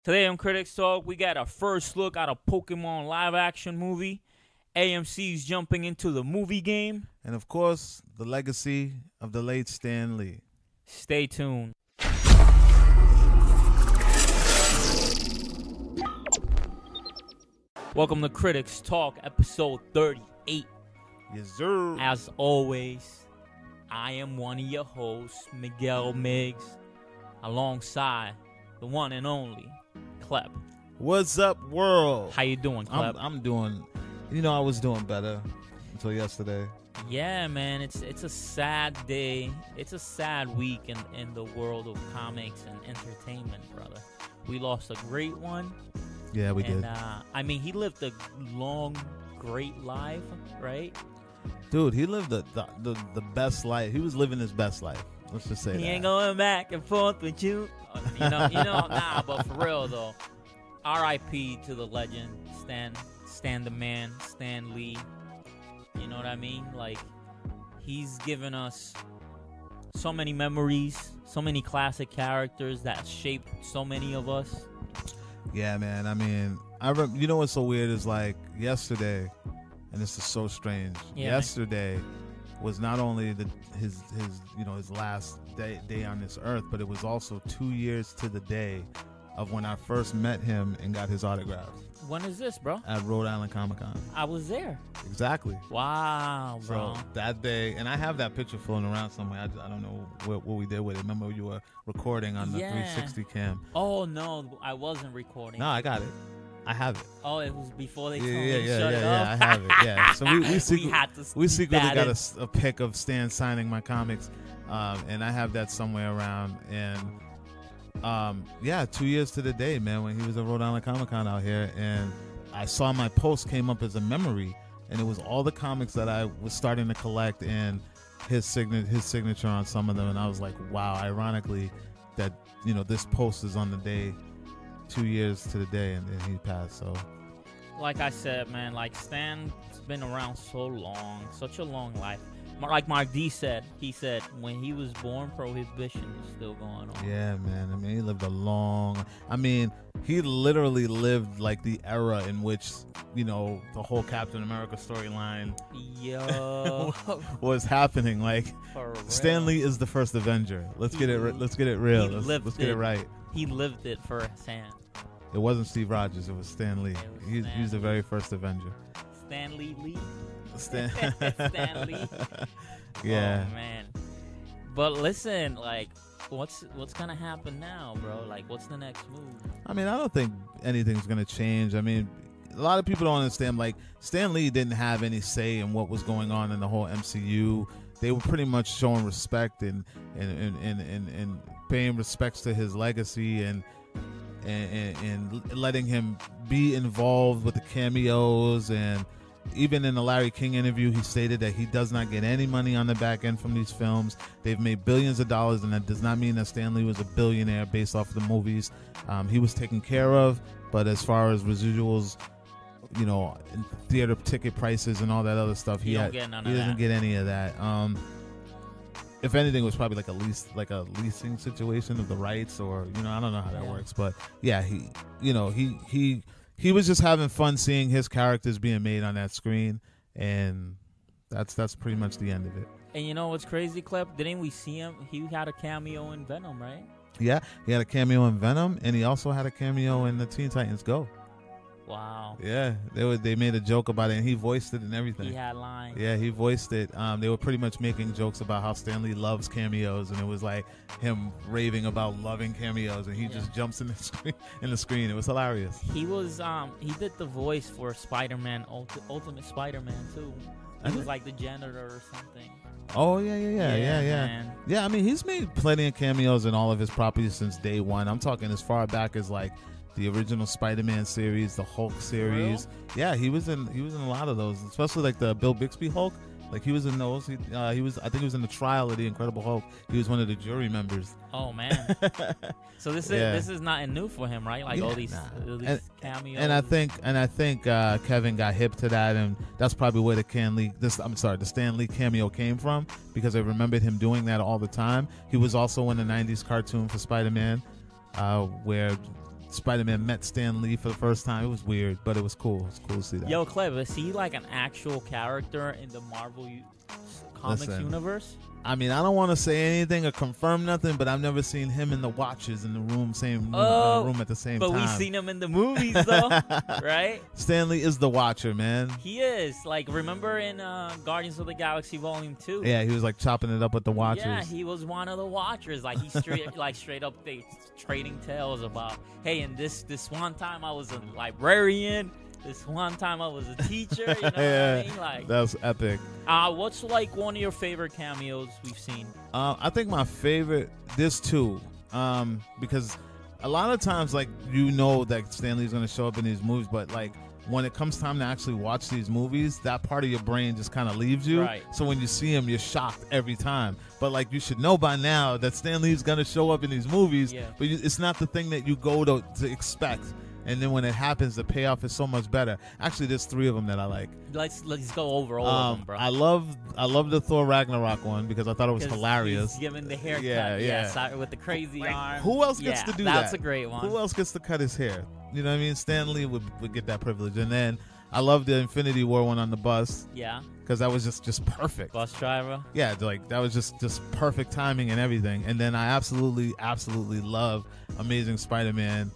Today on CritiX Talk, we got our first look at a Pokemon live-action movie. AMC's jumping into the movie game. And of course, the legacy of the late Stan Lee. Stay tuned. Welcome to CritiX Talk, episode 38. Yes, sir. As always, I am one of your hosts, Miguel Miggs, alongside the one and only Klep. What's up, world? How you doing, Klep? I'm doing, I was doing better until yesterday. Yeah, man, it's a sad day. It's a sad week in the world of comics and entertainment, brother. We lost a great one. Yeah, we did. He lived a long, great life, right? Dude, he lived the best life. He was living his best life. Let's just say he that. Ain't going back and forth with you. Nah, but for real though, R.I.P. to the legend, Stan the man, Stan Lee. You know what I mean? Like, he's given us so many memories, so many classic characters that shaped so many of us. Yeah, man. I mean, you know what's so weird is like yesterday, and this is so strange. Yeah, yesterday was not only his last day on this earth, but it was also 2 years to the day of when I first met him and got his autograph. When is this, bro? At Rhode Island Comic-Con. I was there. Exactly. Wow, bro. So that day, and I have that picture floating around somewhere. I don't know what we did with it. Remember you were recording on the 360 cam. Oh, no, I wasn't recording. No, I got it. I have it. Oh, it was before they shut it off? Yeah, I have it. Yeah. So we secretly got a pic of Stan signing my comics, and I have that somewhere around. And 2 years to the day, man, when he was at Rhode Island Comic-Con out here, and I saw my post came up as a memory, and it was all the comics that I was starting to collect and his signature on some of them, and I was like, wow, ironically that this post is on the day 2 years to the day, and then he passed. So like I said, man, like Stan's been around so long, such a long life. Like Mark D said, he said when he was born, Prohibition was still going on. Yeah, man. I mean, he lived he literally lived like the era in which, the whole Captain America storyline was happening. Like, Stan Lee is the first Avenger. Let's get it real. Let's get it right. He lived it firsthand. It wasn't Steve Rogers. It was Stan Lee. He's the very first Avenger. Stan Lee. Stan Lee. Yeah. Oh, man. But listen, like, what's gonna happen now, bro? Like, what's the next move? I mean, I don't think anything's gonna change. I mean, a lot of people don't understand. Like, Stan Lee didn't have any say in what was going on in the whole MCU. They were pretty much showing respect and paying respects to his legacy and letting him be involved with the cameos. And even in the Larry King interview, he stated that he does not get any money on the back end from these films. They've made billions of dollars, and that does not mean that Stan Lee was a billionaire based off of the movies. He was taken care of, but as far as residuals, and theater ticket prices and all that other stuff, he doesn't get any of that. If anything, it was probably like a leasing situation of the rights, or I don't know how that works, but yeah, he was just having fun seeing his characters being made on that screen, and that's pretty much the end of it. And you know what's crazy, Klep? Didn't we see him? He had a cameo in Venom, right? Yeah, he had a cameo in Venom, and he also had a cameo in the Teen Titans Go. Wow. Yeah, they made a joke about it, and he voiced it and everything. He had lines. Yeah, he voiced it. They were pretty much making jokes about how Stan Lee loves cameos, and it was like him raving about loving cameos, and he just jumps in the screen. It was hilarious. He was he did the voice for Spider-Man, Ultimate Spider-Man too. He was like the janitor or something. Oh yeah. Yeah, I mean, he's made plenty of cameos in all of his properties since day one. I'm talking as far back as like the original Spider-Man series, the Hulk series. Yeah, he was in a lot of those, especially like the Bill Bixby Hulk. Like, he was in those. I think he was in the trial of the Incredible Hulk. He was one of the jury members. Oh man! So this is not new for him, right? Like all these cameos. And I think Kevin got hip to that, and that's probably where the Stan Lee cameo came from, because I remembered him doing that all the time. He was also in the '90s cartoon for Spider-Man, where Spider-Man met Stan Lee for the first time. It was weird, but it was cool. It's cool to see that. Yo, Cleb, is he like an actual character in the Marvel Comics universe? I mean, I don't want to say anything or confirm nothing, but I've never seen him and the Watchers in the room, room at the same time. But we've seen him in the movies, though, right? Stan Lee is the Watcher, man. He is. Like, remember in Guardians of the Galaxy Volume 2? Yeah, he was like chopping it up with the Watchers. Yeah, he was one of the Watchers. Like, he straight up they trading tales about, hey, and this one time I was a librarian. This one time I was a teacher, you know what I mean? Like, that was epic. What's like one of your favorite cameos we've seen? I think my favorite, this too, because a lot of times, like, you know that Stan Lee's going to show up in these movies, but like when it comes time to actually watch these movies, that part of your brain just kind of leaves you. Right. So when you see him, you're shocked every time. But like, you should know by now that Stan Lee's going to show up in these movies, but it's not the thing that you go to expect. And then when it happens, the payoff is so much better. Actually, there's 3 of them that I like. Let's go over all of them, bro. I love the Thor Ragnarok one because I thought it was hilarious. He's giving the haircut, with the crazy arm. Who else gets to do that? That's a great one. Who else gets to cut his hair? You know what I mean? Stan Lee would get that privilege. And then I love the Infinity War one on the bus. Yeah. Because that was just perfect. Bus driver. Yeah, like that was just perfect timing and everything. And then I absolutely love Amazing Spider-Man.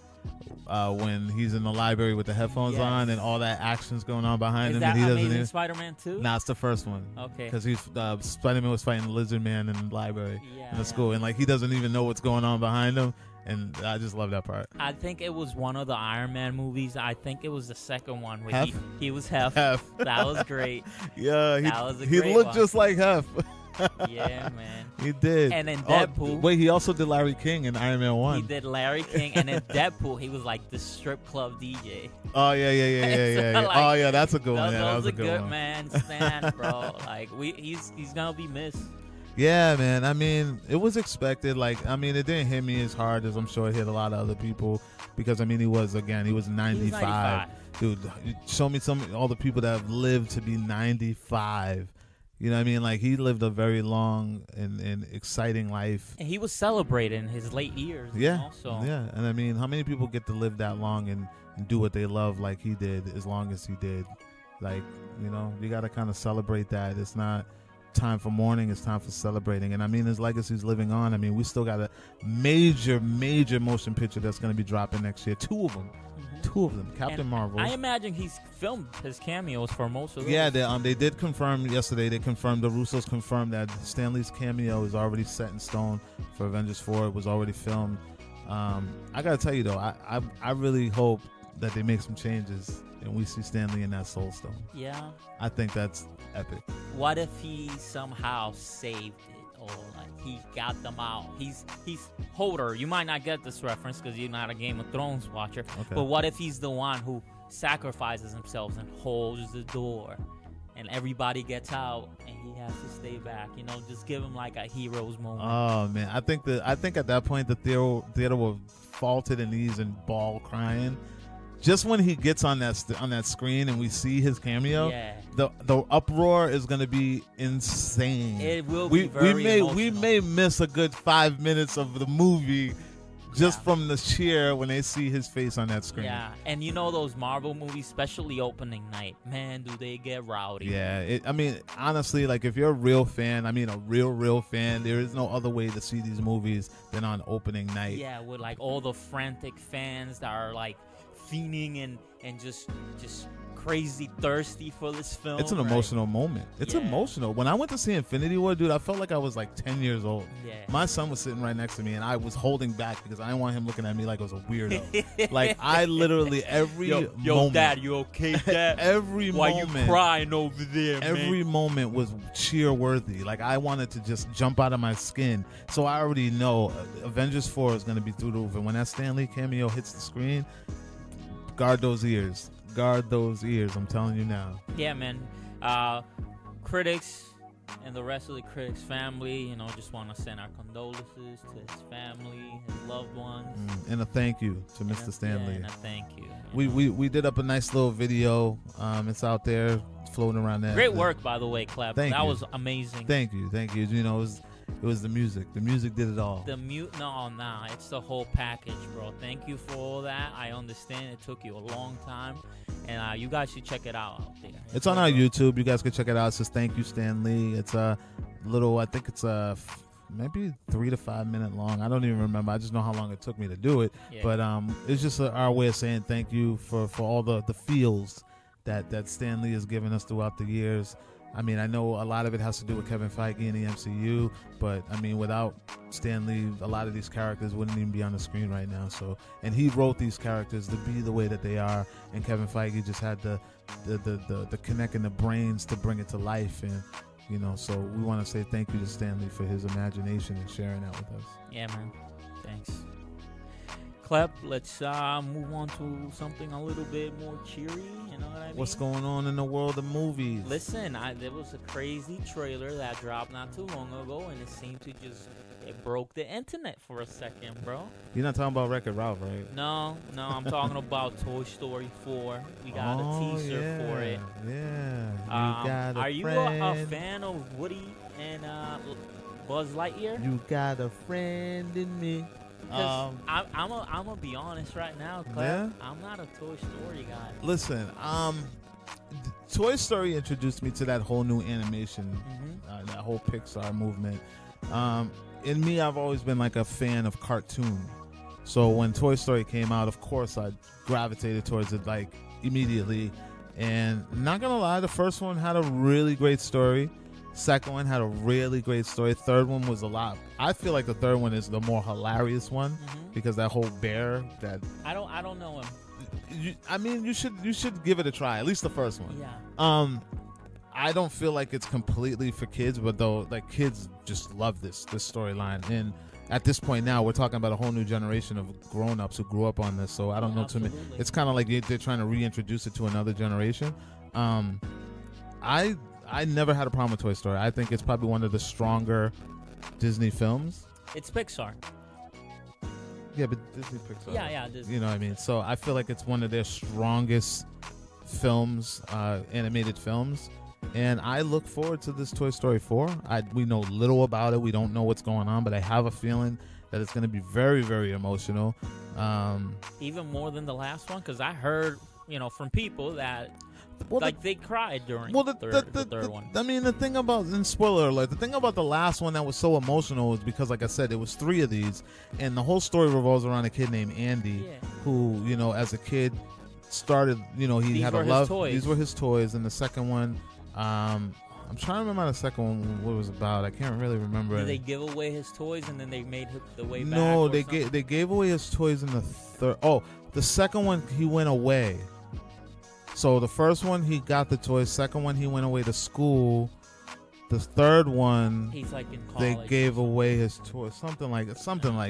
When he's in the library with the headphones on and all that action's going on behind him. Is that and he Amazing Spider-Man 2? Nah, it's the first one. Okay. Because Spider-Man was fighting the Lizard Man in the library in the school. And like he doesn't even know what's going on behind him. And I just love that part. I think it was one of the Iron Man movies. I think it was the second one. Where Hef? He was Hef. Hef. That was great. Yeah, that was a he great looked one. just like Hef. Yeah, man. He did. And in Deadpool. Wait, he also did Larry King in Iron Man 1. He did Larry King. And in Deadpool, he was like the strip club DJ. Oh, yeah. Like, oh, yeah, that's a good one. Yeah, that was a good one. Man, Stan, bro. Like, he's going to be missed. Yeah, man. I mean, it was expected. Like, I mean, it didn't hit me as hard as I'm sure it hit a lot of other people. Because, I mean, he was 95. Dude, show me all the people that have lived to be 95. You know what I mean? Like, he lived a very long and exciting life. And he was celebrated in his late years. Yeah. You know, so. Yeah. And I mean, how many people get to live that long and do what they love like he did as long as he did? Like, you know, you got to kind of celebrate that. It's not time for mourning. It's time for celebrating. And I mean, his legacy's living on. I mean, we still got a major motion picture that's going to be dropping next year. 2 of them. 2 of them. Captain Marvel. I imagine he's filmed his cameos for most of those. Yeah, they did confirm yesterday. They confirmed, the Russos confirmed that Stan Lee's cameo is already set in stone for Avengers 4. It was already filmed. I gotta tell you though, I really hope that they make some changes and we see Stan Lee in that Soul Stone. Yeah. I think that's epic. What if he somehow saved it? Or like he got them out. He's Hodor. You might not get this reference because you're not a Game of Thrones watcher. Okay. But what if he's the one who sacrifices himself and holds the door, and everybody gets out and he has to stay back? You know, just give him like a hero's moment. Oh man, I think at that point the theater will fall to the knees and bawl crying. Just when he gets on that screen and we see his cameo, the uproar is going to be insane. It will be very emotional. We may miss a good 5 minutes of the movie just from the cheer when they see his face on that screen. Yeah, and you know those Marvel movies, especially opening night, man, do they get rowdy. Yeah, I mean, honestly, like if you're a real fan, I mean a real fan, there is no other way to see these movies than on opening night. Yeah, with like all the frantic fans that are like fiending and just crazy thirsty for this film. It's an emotional moment. It's emotional. When I went to see Infinity War, dude, I felt like I was like 10 years old. Yeah. My son was sitting right next to me, and I was holding back because I didn't want him looking at me like I was a weirdo. Like, I literally, every moment. Yo, Dad, you okay, Dad? Every Why moment. you crying over there, every man? moment was cheer-worthy. Like, I wanted to just jump out of my skin. So I already know Avengers 4 is going to be through the roof. And when that Stan Lee cameo hits the screen, guard those ears. Guard those ears. I'm telling you now. Yeah, man. Critics and the rest of the Critics family, you know, just want to send our condolences to his family, his loved ones. And a thank you to Mr. Stan Lee. And a thank you. We did up a nice little video. It's out there floating around there. Great work, by the way, Clap. Thank that you. was amazing. Thank you. You know, It was the music. The music did it all. Nah, it's the whole package, bro. Thank you for all that. I understand it took you a long time, and you guys should check it out there. It's on our YouTube. You guys can check it out. It says "Thank You, Stan Lee." It's a little. I think it's maybe 3 to 5 minute long. I don't even remember. I just know how long it took me to do it. Yeah. But it's just our way of saying thank you for all the feels that Stan Lee has given us throughout the years. I mean, I know a lot of it has to do with Kevin Feige and the MCU, but I mean, without Stan Lee, a lot of these characters wouldn't even be on the screen right now. So, and he wrote these characters to be the way that they are, and Kevin Feige just had the connect in the brains to bring it to life. And you know, so we want to say thank you to Stan Lee for his imagination and sharing that with us. Yeah, man. Thanks. Clep, let's move on to something a little bit more cheery. You know what I mean? What's going on in the world of movies? Listen, there was a crazy trailer that dropped not too long ago, and it seemed to it broke the internet for a second, bro. You're not talking about Wreck-It Ralph, right? No, I'm talking about Toy Story 4. We got a teaser for it. Yeah. Are you a fan of Woody and Buzz Lightyear? You got a friend in me. I'm gonna be honest right now, Clef. Yeah? I'm not a Toy Story guy. Listen, Toy Story introduced me to that whole new animation, that whole Pixar movement. In me, I've always been like a fan of cartoon. So when Toy Story came out, of course, I gravitated towards it like immediately. And not gonna lie, the first one had a really great story. Second one had a really great story. Third one was a lot. I feel like the third one is the more hilarious one because that whole bear that I don't know him. I mean, you should give it a try. At least the first one. Yeah. I don't feel like it's completely for kids, but though, like, kids just love this storyline. And at this point now, we're talking about a whole new generation of grown-ups who grew up on this. So I don't know too many. It's kind of like they're trying to reintroduce it to another generation. I never had a problem with Toy Story. I think it's probably one of the stronger Disney films. It's Pixar. Yeah, but Disney Pixar. Yeah, Disney. You know what I mean? So I feel like it's one of their strongest films, animated films. And I look forward to this Toy Story 4. We know little about it. We don't know what's going on, but I have a feeling that it's going to be very, very emotional. Even more than the last one, because I heard, from people that they cried during the third one. I mean, the thing about, and spoiler alert, the thing about the last one that was so emotional is because, like I said, it was 3 of these, and the whole story revolves around a kid named Andy, who, as a kid started, he had a love. These were his toys, and the second one, I'm trying to remember how the second one what it was about. I can't really remember. Did they give away his toys and then they made the way back? No, they gave away his toys in the third. Oh, the second one he went away. So the first one he got the toys. Second one he went away to school. The third one he's like in college. They gave away his toys. Something like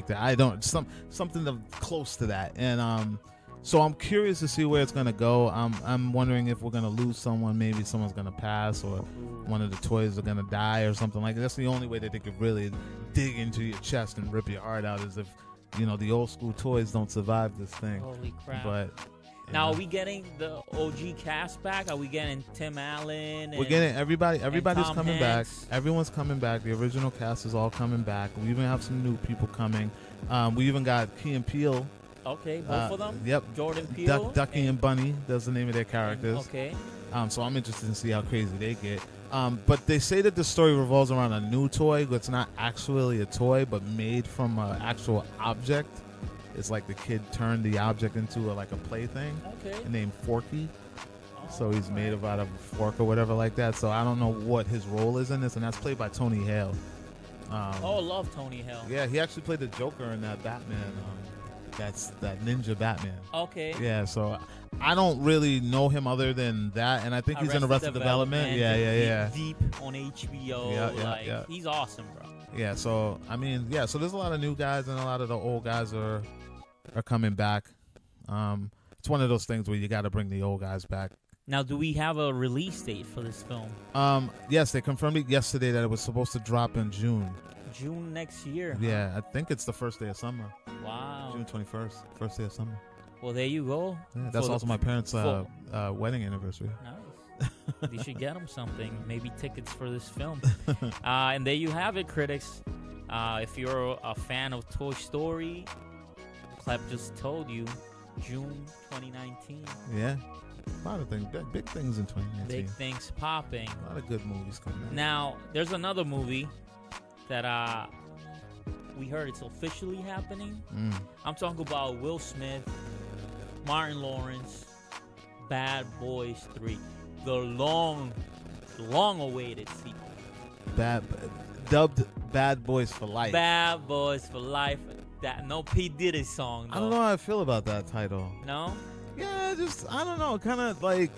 that. I don't something close to that. And so I'm curious to see where it's gonna go. I'm wondering if we're gonna lose someone. Maybe someone's gonna pass, or one of the toys are gonna die, or something like that. That's the only way that they could really dig into your chest and rip your heart out, is if the old school toys don't survive this thing. Holy crap! But now, are we getting the OG cast back? Are we getting Tim Allen? We're getting everybody. Everybody's Tom coming Hanks? back. Everyone's coming back. The original cast is all coming back. We even have some new people coming. We even got Key and Peele. Okay, both of them? Yep. Jordan Peele? Ducky and Bunny. That's the name of their characters. Okay. So I'm interested to see how crazy they get. But they say that the story revolves around a new toy that's not actually a toy, but made from an actual object. It's like the kid turned the object into a plaything. Okay. Named Forky. So he's made out of a fork or whatever like that. So I don't know what his role is in this, and that's played by Tony Hale. Love Tony Hale. Yeah, he actually played the Joker in that Batman. That's that Ninja Batman. Okay. Yeah, so I don't really know him other than that, and I think he's in Arrested Development. Yeah. Deep on HBO. Yeah. He's awesome, bro. Yeah, so I mean, so there's a lot of new guys, and a lot of the old guys are coming back. It's one of those things where you got to bring the old guys back. Now, do we have a release date for this film? Yes, they confirmed it yesterday that it was supposed to drop in June. June next year. Yeah, I think it's the first day of summer. Wow. June 21st, first day of summer. Well, there you go. Yeah, that's also my parents' wedding anniversary. Nice. You should get him something, maybe tickets for this film. And there you have it, critics. If you're a fan of Toy Story, Clep just told you, June 2019. Yeah, a lot of things, big things in 2019. Big things popping. A lot of good movies coming out. Now, there's another movie that we heard it's officially happening. I'm talking about Will Smith, Martin Lawrence, Bad Boys 3. The long-awaited sequel. Dubbed Bad Boys for Life. Bad Boys for Life. That no P. Diddy song, though. I don't know how I feel about that title. No? Yeah, just, I don't know, kind of like,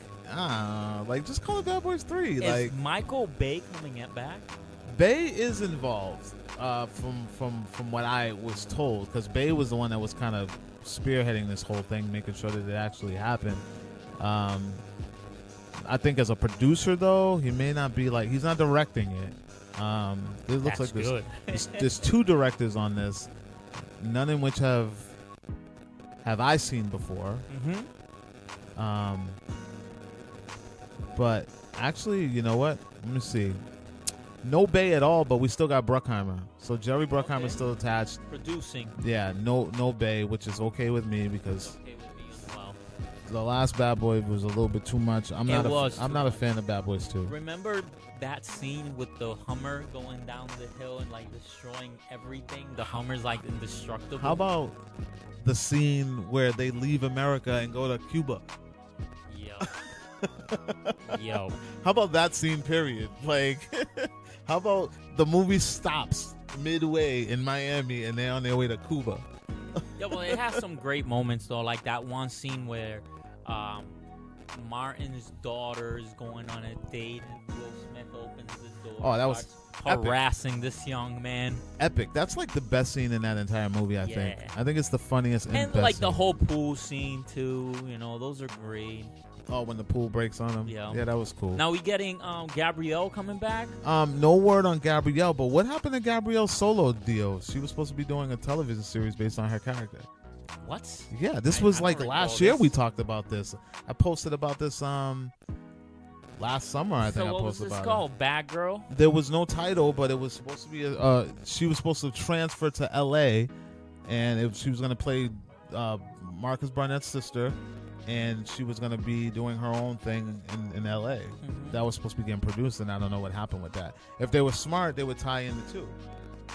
just call it Bad Boys 3. Is Michael Bay coming back? Bay is involved, from what I was told, because Bay was the one that was kind of spearheading this whole thing, making sure that it actually happened. I think as a producer, though, he may not be he's not directing it. It looks That's like good. there's two directors on this, none in which have I seen before. But actually, you know what? Let me see. No Bay at all, but we still got Bruckheimer. So Jerry Bruckheimer's still attached. Producing. Yeah, no Bay, which is okay with me because Okay with me as well. the last Bad Boy was a little bit too much. I'm not a fan of Bad Boys 2. Remember that scene with the Hummer going down the hill and destroying everything? The Hummer's indestructible. How about the scene where they leave America and go to Cuba? Yo. How about that scene, period? How about the movie stops midway in Miami and they're on their way to Cuba? Yeah, well, it has some great moments, though. Like that one scene where Martin's daughter is going on a date and Will Smith opens the door. Oh, that was harassing this young man. Epic. That's the best scene in that entire movie, I think. I think it's the funniest and best the scene. whole pool scene, too. Those are great. Oh, when the pool breaks on him? Yeah. Yeah, that was cool. Now we getting Gabrielle coming back? No word on Gabrielle, but what happened to Gabrielle's solo deal? She was supposed to be doing a television series based on her character. What? Yeah, this was last year we talked about this. I posted about this last summer, I think I posted about it. So what was this called? Bad Girl? There was no title, but it was supposed to be she was supposed to transfer to L.A. and she was going to play Marcus Barnett's sister, and she was going to be doing her own thing in L.A. That was supposed to be getting produced, and I don't know what happened with that. If they were smart, they would tie in the two.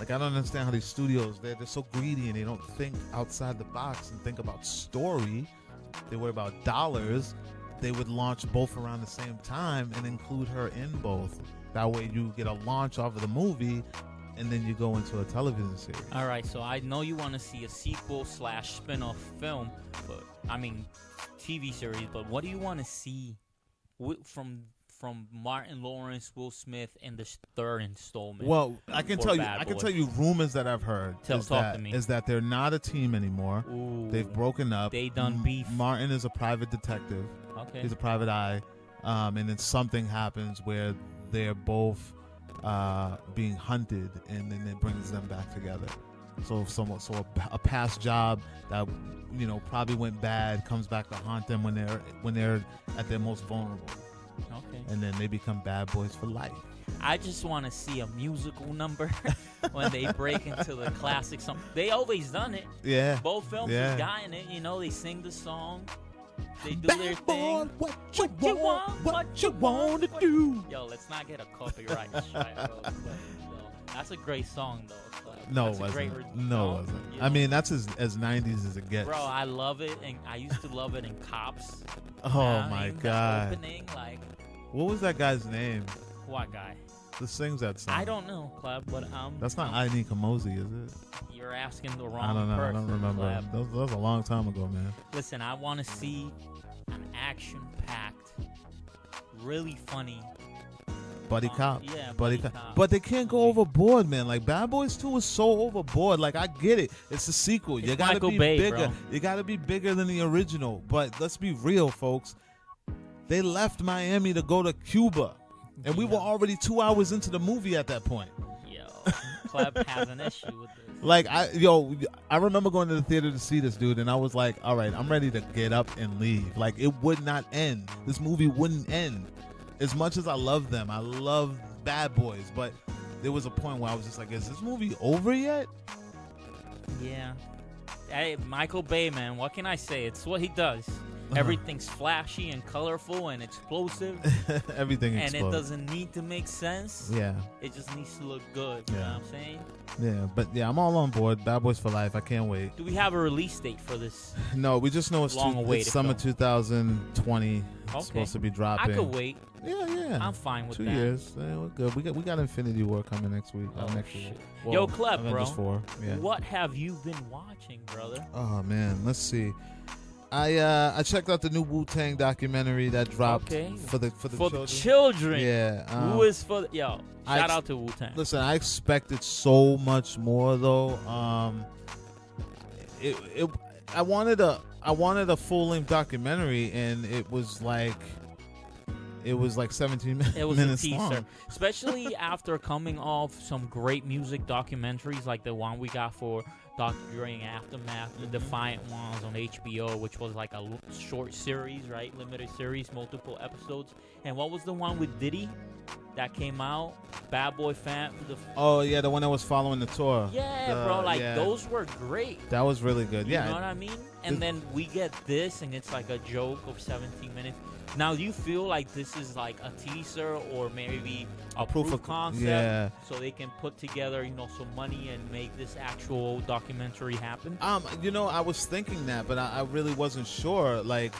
I don't understand how these studios, they're so greedy and they don't think outside the box and think about story. They worry about dollars. They would launch both around the same time and include her in both. That way you get a launch off of the movie and then you go into a television series. All right, so I know you want to see a sequel / spin-off film, but TV series, but what do you want to see from Martin Lawrence, Will Smith in the third installment? Well, I can tell you rumors that I've heard talk to me. Is that they're not a team anymore. Ooh, they've broken up. They done beef. Martin is a private detective. Okay. He's a private eye. And then something happens where they're both being hunted, and then it brings them back together. So a past job that probably went bad comes back to haunt them when they're at their most vulnerable. Okay. And then they become bad boys for life. I just want to see a musical number when they break into the classic song. They always done it. Yeah. Both films is guy in it. They sing the song. They do their thing. What you want to do? Yo, let's not get a copyright strike, bro. That's a great song, though. No, it wasn't. No, it wasn't. I mean, that's as 90s as it gets. Bro, I love it, and I used to love it in Cops. Oh my God! Opening, what was that guy's name? What guy? That sings that song. I don't know, Club, but that's not Ine Kamosi, is it? You're asking the wrong I don't know. person. I don't remember. That was a long time ago, man. Listen, I want to see an action-packed, really funny buddy cop. Yeah, buddy cop. But they can't go overboard, man. Bad Boys 2 is so overboard. I get it. It's a sequel. You gotta be bigger. Bro. You gotta be bigger than the original. But let's be real, folks. They left Miami to go to Cuba, and we were already 2 hours into the movie at that point. Yo, Club has an issue with this. I remember going to the theater to see this, dude, and I was like, all right, I'm ready to get up and leave. It would not end. This movie wouldn't end. as much as I love them, I love Bad Boys, but there was a point where I was just like, is this movie over yet? Yeah. Hey, Michael Bay, man, what can I say? It's what he does. Everything's flashy and colorful and explosive. Everything and explodes. it doesn't need to make sense. Yeah. It just needs to look good. You know what I'm saying? Yeah, but yeah, I'm all on board. Bad Boys for Life. I can't wait. Do we have a release date for this? No, we just know it's summer 2020. It's supposed to be dropping. I could wait. Yeah. I'm fine with 2 that. years. Yeah, we're good. We got Infinity War coming next week. Next week. Well, Yo, Clep, Avengers bro. 4. Yeah. What have you been watching, brother? Oh man, let's see. I checked out the new Wu-Tang documentary that dropped for the children. Yeah. Who is for shout out to Wu-Tang. Listen, I expected so much more though. I wanted a full-length documentary, and it was like 17 minutes. It was a teaser, long. especially after coming off some great music documentaries like the one we got for during Aftermath, the Defiant Ones on HBO, which was like a short series, right? Limited series, multiple episodes. And what was the one with Diddy that came out? Bad Boy Fan. Oh yeah, the one that was following the tour. Yeah, bro. Those were great. That was really good. You know what I mean? And then we get this, and it's like a joke of 17 minutes. Now, do you feel like this is like a teaser or maybe a proof of concept so they can put together, some money and make this actual documentary happen? I was thinking that, but I really wasn't sure. Like,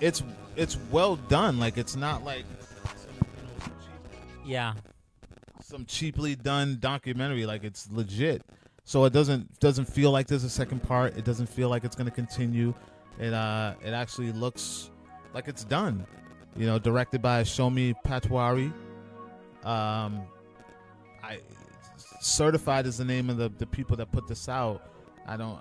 it's well done. Like, it's not like some cheaply done documentary. Like, it's legit. So it doesn't feel like there's a second part. It doesn't feel like it's going to continue. It actually looks like it's done, directed by Shomi Patwari. Certified is the name of the people that put this out. I don't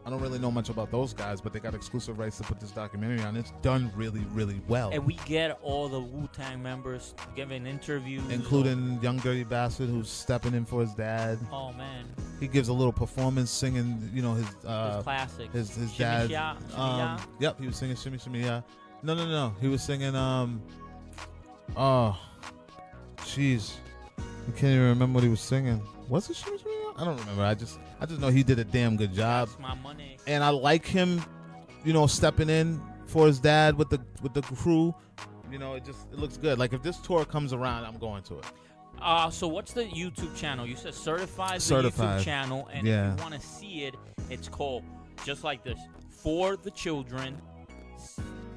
really know much about those guys, but they got exclusive rights to put this documentary on. It's done really, really well. And we get all the Wu-Tang members giving interviews, including Young Dirty Bastard, who's stepping in for his dad. Oh man, he gives a little performance singing, his classics. His dad. Yep, he was singing Shimmy Shimmy Ya. No. He was singing oh, jeez, I can't even remember what he was singing. Was it Shimmy Shimmy Ya? I don't remember. I just know he did a damn good job. That's my money. And I like him, stepping in for his dad with the crew. It looks good. Like if this tour comes around, I'm going to it. So what's the YouTube channel? You said Certified. YouTube channel, and if you want to see it, it's called just like this: For the Children.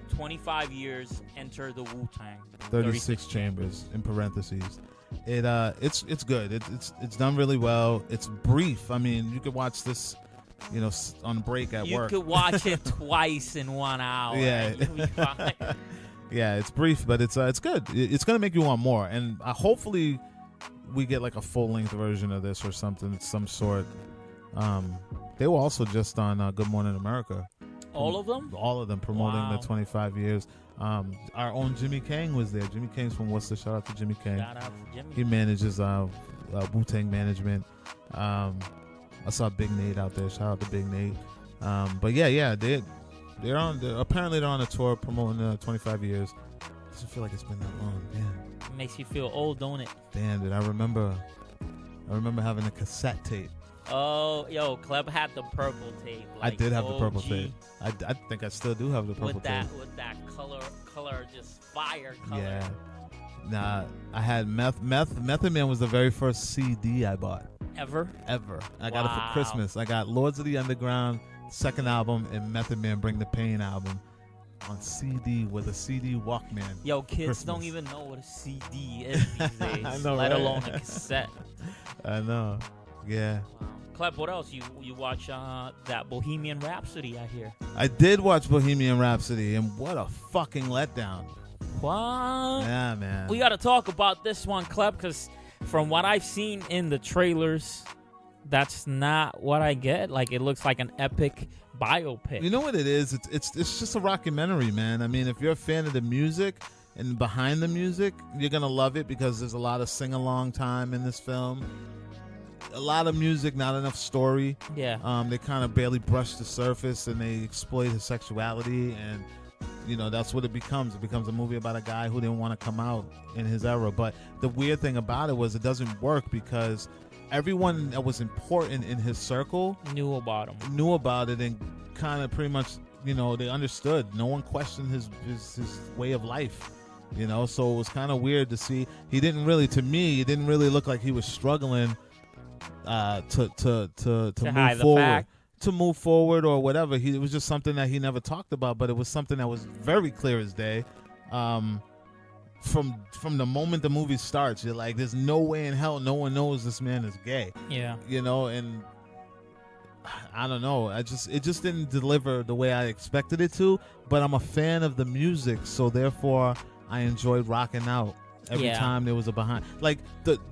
25 years, enter the Wu-Tang. 36 chambers in parentheses. It's good. It's done really well. It's brief. I mean, you could watch this, on break at work. You could watch it twice in 1 hour. Yeah. Yeah, it's brief, but it's good. It's gonna make you want more, and hopefully we get like a full-length version of this or something, some sort. They were also just on Good Morning America. All of them? All of them promoting the 25 years. Our own Jimmy Kang was there. Jimmy Kang's from Worcester. Shout out to Jimmy Kang. Shout out to Jimmy. He manages Wu-Tang management. I saw Big Nate out there. Shout out to Big Nate. But yeah, they're on a tour promoting 25 years. Doesn't feel like it's been that long. Man. It makes you feel old, don't it? Damn, dude. I remember having a cassette tape. Oh, yo, Cleb had the purple tape. I did have the purple tape. I think I still do have the purple tape. With that color, just fire color. Yeah. Nah, I had Method Man was the very first CD I bought. Ever. I got it for Christmas. I got Lords of the Underground, second album, and Method Man Bring the Pain album on CD with a CD Walkman. Yo, kids Christmas. don't even know what a CD is these days. I know, let right? alone a cassette. I know. Yeah. Wow. Cleb, what else? You watch that Bohemian Rhapsody, I hear. I did watch Bohemian Rhapsody, and what a fucking letdown. What? Yeah, man. We got to talk about this one, Cleb, because from what I've seen in the trailers, that's not what I get. Like, it looks like an epic biopic. You know what it is? It's just a rockumentary, man. I mean, if you're a fan of the music and behind the music, you're gonna love it because there's a lot of sing-along time in this film. A lot of music, not enough story. Yeah. They kind of barely brush the surface, and they exploit his sexuality, and that's what it becomes. It becomes a movie about a guy who didn't want to come out in his era. But the weird thing about it was it doesn't work because everyone that was important in his circle knew about it and kind of pretty much, they understood. No one questioned his way of life, so it was kind of weird to see. To me, it didn't really look like he was struggling to move forward. To move forward or whatever. It was just something that he never talked about, but it was something that was very clear as day. From the moment the movie starts, you're like, there's no way in hell no one knows this man is gay. Yeah. And I don't know. It just didn't deliver the way I expected it to, but I'm a fan of the music, so therefore I enjoyed rocking out every time there was a behind. Like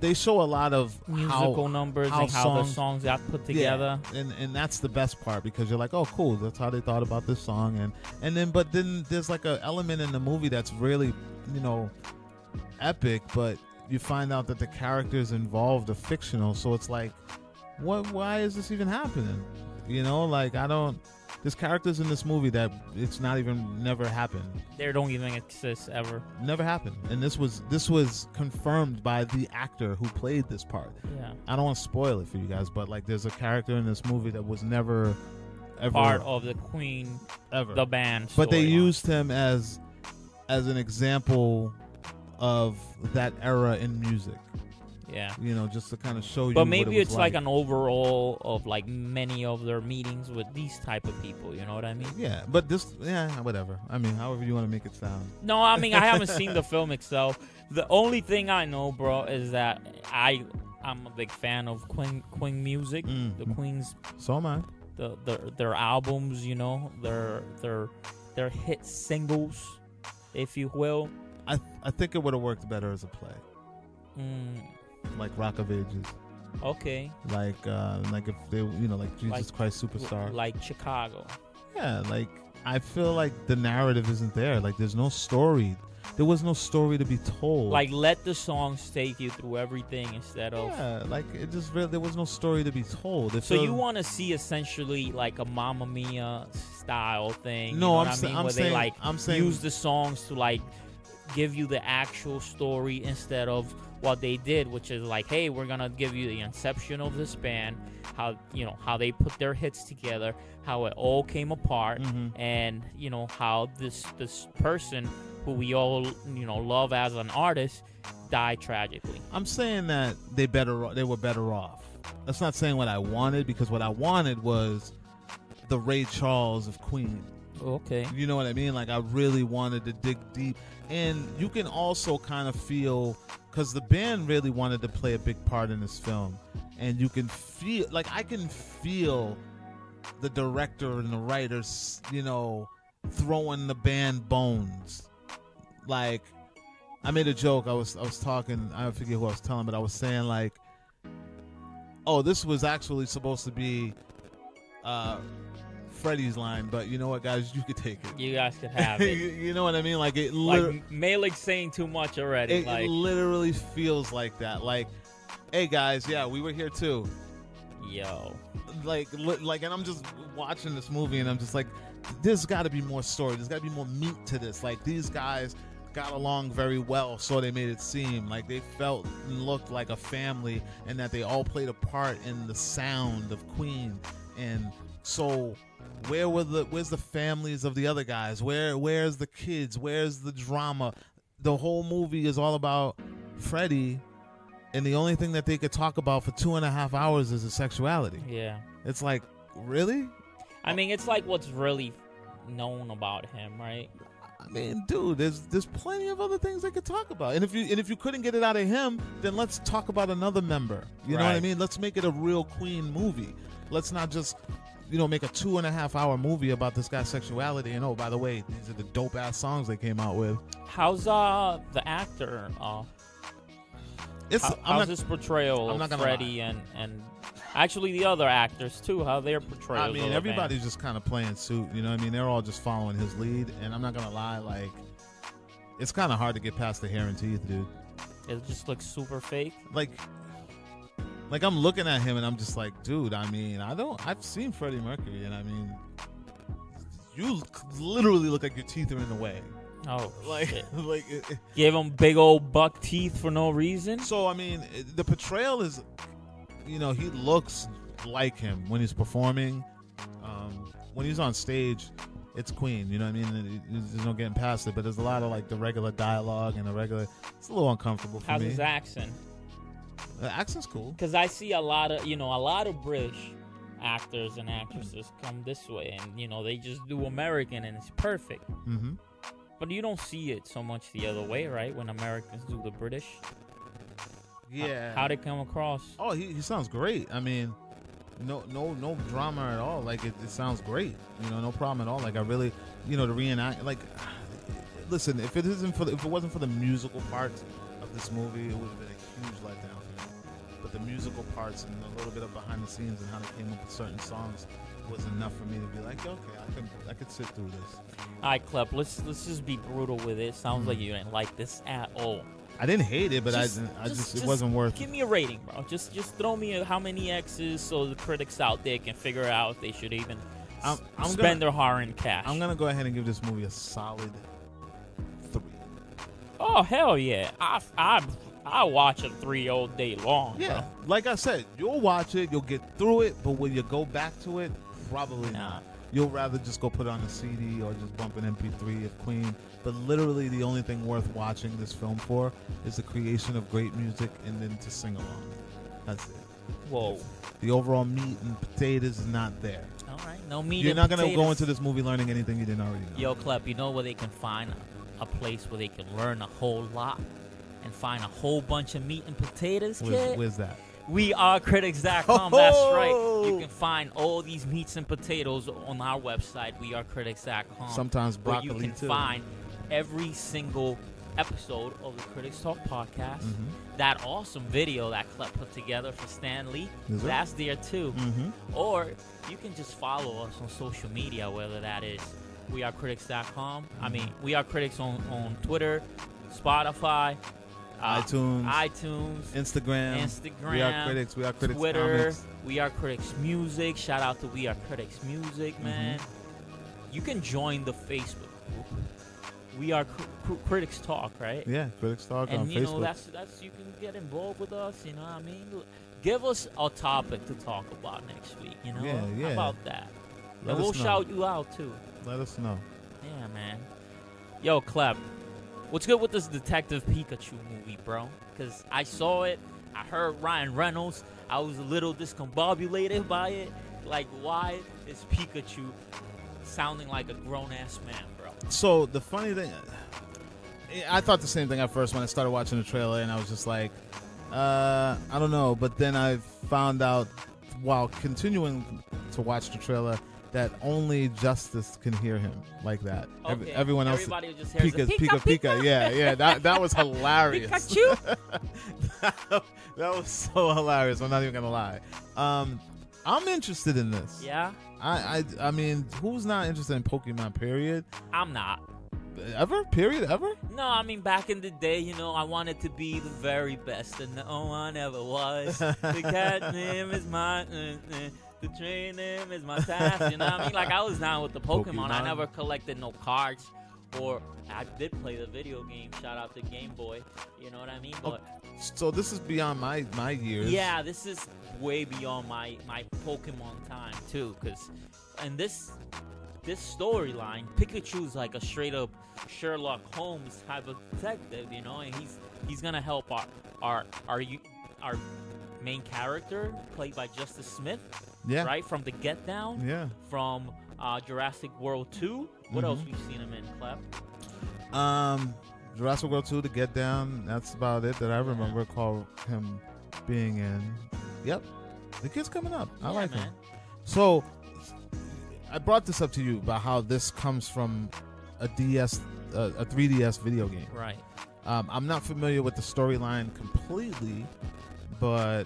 they show a lot of musical numbers and how the songs got put together. Yeah, and that's the best part because you're like, oh, cool, that's how they thought about this song. And then there's like an element in the movie that's really, epic, but you find out that the characters involved are fictional. So it's like, why is this even happening? There's characters in this movie that it's never happened. They don't even exist ever. Never happened. And this was confirmed by the actor who played this part. Yeah. I don't want to spoil it for you guys, but like there's a character in this movie that was never ever part of the Queen ever the band. But they used him as an example of that era in music. Yeah. Just to kind of show you. But maybe what it was it's like an overall of like many of their meetings with these type of people. You know what I mean? Yeah. But whatever. I mean, however you want to make it sound. No, I mean, I haven't seen the film itself. The only thing I know, bro, is that I'm a big fan of Queen music. Mm-hmm. The Queen's. So am I. Their albums, their hit singles, if you will. I think it would have worked better as a play. Like Rock of Ages. Okay. Like if they, like Jesus Christ Superstar. Like Chicago. Yeah, like I feel like the narrative isn't there. Like there's no story. There was no story to be told. Like let the songs take you through everything instead of. Yeah, like it just really, there was no story to be told. So you want to see essentially like a Mamma Mia style thing? No, I'm saying use the songs to like give you the actual story instead of what they did, which is like, hey, we're gonna give you the inception of this band, how they put their hits together, how it all came apart, and how this person who we all love as an artist died tragically. I'm saying that they were better off. That's not saying what I wanted, because what I wanted was the Ray Charles of Queen. Okay. You know what I mean? Like I really wanted to dig deep, and you can also kind of feel, because the band really wanted to play a big part in this film, and you can feel, like I can feel the director and the writers, throwing the band bones. Like I made a joke. I was talking. I forget who I was telling, but I was saying like, oh, this was actually supposed to be Freddie's line, but you know what, guys, you could take it. You guys could have it. You know what I mean? Like it. Like Malik's saying too much already. It literally feels like that. Like, hey guys, yeah, we were here too. Yo. Like, and I'm just watching this movie, and I'm just like, there's got to be more story. There's got to be more meat to this. Like these guys got along very well, so they made it seem like they felt and looked like a family, and that they all played a part in the sound of Queen. And so where's the families of the other guys? Where's the kids? Where's the drama? The whole movie is all about Freddie, and the only thing that they could talk about for 2.5 hours is his sexuality. Yeah. It's like, really? I mean, it's like what's really known about him, right? I mean, dude, there's plenty of other things they could talk about. And if you couldn't get it out of him, then let's talk about another member. You know what I mean? Let's make it a real Queen movie. Let's not just make a 2.5 hour movie about this guy's sexuality. And oh, by the way, these are the dope ass songs they came out with. How's the actor? How's his portrayal of Freddie and actually the other actors too? How their portrayals? I mean, everybody's just kind of playing suit. You know what I mean? They're all just following his lead. And I'm not gonna lie, like it's kind of hard to get past the hair and teeth, dude. It just looks super fake. Like I'm looking at him and I'm just like, dude, I mean, I've seen Freddie Mercury, and I mean, you literally look like your teeth are in the way. Oh, Like, shit. like. Give him big old buck teeth for no reason. So I mean, the portrayal is, he looks like him when he's performing. When he's on stage, it's Queen. You know what I mean? There's no getting past it. But there's a lot of like the regular dialogue and it's a little uncomfortable for How's me. his accent? The accent's cool. Because I see a lot of British actors and actresses come this way, and they just do American, and it's perfect. Mm-hmm. But you don't see it so much the other way, right? When Americans do the British. Yeah. How'd it come across? Oh, he sounds great. I mean, no drama at all. Like it sounds great. No problem at all. Like I really, the reenact. Like, listen, if it wasn't for the musical parts of this movie, it would have been a huge letdown for me. But the musical parts and a little bit of behind the scenes and how they came up with certain songs was enough for me to be like, okay, I could sit through this. All right, Clep, let's just be brutal with it. Sounds like you didn't like this at all. I didn't hate it, but it wasn't worth it. Give me a rating, bro. Just throw me how many X's so the critics out there can figure out if they should even spend their hard-earned cash. I'm gonna go ahead and give this movie a solid 3. Oh hell yeah! I watch a 3 all day long. Yeah, bro. like I said, you'll watch it, you'll get through it, but will you go back to it? Probably not. You'll rather just go put it on a CD or just bump an MP3 of Queen. But literally the only thing worth watching this film for is the creation of great music and then to sing along. That's it. Whoa. The overall meat and potatoes is not there. All right, no meat. You're and not going to potatoes. go into this movie learning anything you didn't already know. Yo, Clep, you know where they can find a place where they can learn a whole lot and find a whole bunch of meat and potatoes, kid? Where's that? WeAreCritics.com. That's right. You can find all these meats and potatoes on our website, WeAreCritics.com. Sometimes broccoli, where you can too. find every single episode of the Critics Talk podcast. Mm-hmm. That awesome video that Clep put together for Stan Lee, Is it? that's there too. Mm-hmm. Or you can just follow us on social media, whether that is WeAreCritics.com. I mean, We Are Critics on Twitter, Spotify, iTunes, Instagram. We Are Critics. We Are Critics Twitter. Comics. We Are Critics Music. Shout out to We Are Critics Music, man. You can join the Facebook group. We Are Critics Talk, right? Yeah, Critics Talk and on you Facebook. know that's you can get involved with us. You know what I mean? Give us a topic to talk about next week. You know, Yeah. How about that? Let and we'll us know. shout you out too. Let us know. Yeah, man. Yo, Clep, what's good with this Detective Pikachu movie, bro? Because I saw it. I heard Ryan Reynolds. I was a little discombobulated by it. Like, why is Pikachu sounding like a grown-ass man, bro? So the funny thing, I thought the same thing at first when I started watching the trailer, and I was just like, I don't know. But then I found out while continuing to watch the trailer that only Justice can hear him like that. Okay. Everyone else, Everybody just hears Pika, the Pika, Pika. Yeah. That was hilarious. Pikachu. that was so hilarious. I'm not even gonna lie. I'm interested in this. Yeah. I mean, who's not interested in Pokemon? Period. I'm not. Ever? Period. Ever? No, I mean, back in the day, you know, I wanted to be the very best, and no one ever was. The cat name is my, the train name is my task. You know what I mean? Like, I was down with the Pokemon. I never collected no cards, or I did play the video game. Shout out to Game Boy. You know what I mean? But so this is beyond my years. yeah, this is way beyond my Pokemon time too. Cause in this storyline, Pikachu's like a straight up Sherlock Holmes type of detective, you know, and he's gonna help our main character played by Justice Smith, Yeah. right, from the Get Down, Yeah. from Jurassic World 2. What else we've seen him in, Clep? Jurassic World 2, The Get Down. That's about it that I remember call him being in. Yep. The kid's coming up. I like him. So I brought this up to you about how this comes from a 3DS video game. Right. I'm not familiar with the storyline completely, but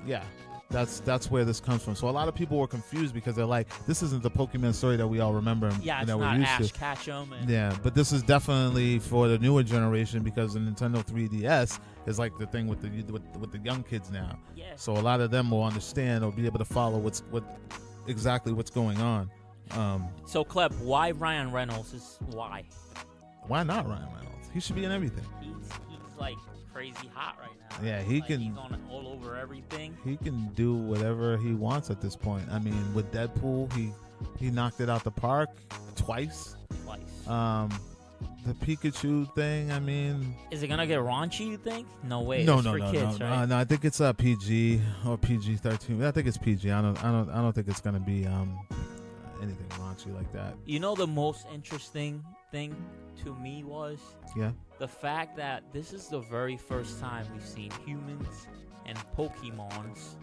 yeah, that's where this comes from. So a lot of people were confused because they're like, this isn't the Pokemon story that we all remember. Yeah, and it's that not we're used Ash to. Ketchum. Yeah, but this is definitely for the newer generation because the Nintendo 3DS is like the thing with the young kids now. Yeah. So a lot of them will understand or be able to follow exactly what's going on. So, Klep, why Ryan Reynolds is why? Why not Ryan Reynolds? He should be in everything. He's like crazy hot right now. Yeah, he like, can. He's on all over everything. He can do whatever he wants at this point. I mean, with Deadpool, he knocked it out the park twice. The Pikachu thing, I mean, is it gonna get raunchy? You think? No way. No, it's no, for no, kids, no. right? No, I think it's PG or PG-13. I think it's PG. I don't think it's gonna be anything raunchy like that. You know, the most interesting thing to me was the fact that this is the very first time we've seen humans and Pokemons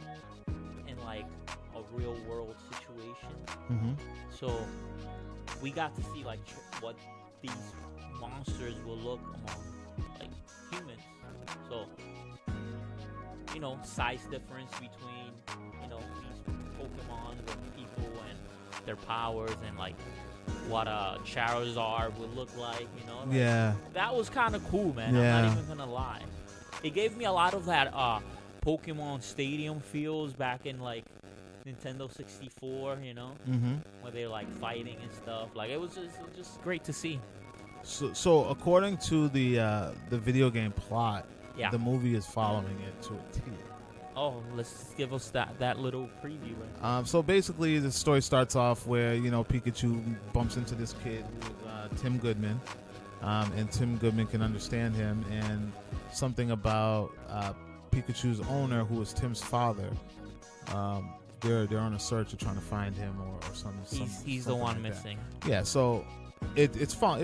in like a real world situation. Mm-hmm. So we got to see like what these monsters will look among like humans. So, you know, size difference between, you know, these Pokemon and people and their powers and like what Charizard would look like, you know? Like, yeah. That was kind of cool, man. Yeah. I'm not even gonna lie. It gave me a lot of that Pokemon Stadium feels back in like Nintendo 64, you know? Mm-hmm. Where they're like fighting and stuff. Like it was just great to see. So according to the video game plot, Yeah. the movie is following it to a T. Oh, let's give us that little preview. So basically, the story starts off where, you know, Pikachu bumps into this kid who is Tim Goodman, and Tim Goodman can understand him, and something about Pikachu's owner, who is Tim's father. They're on a search of trying to find him or something. He's the one missing. Yeah, so it's following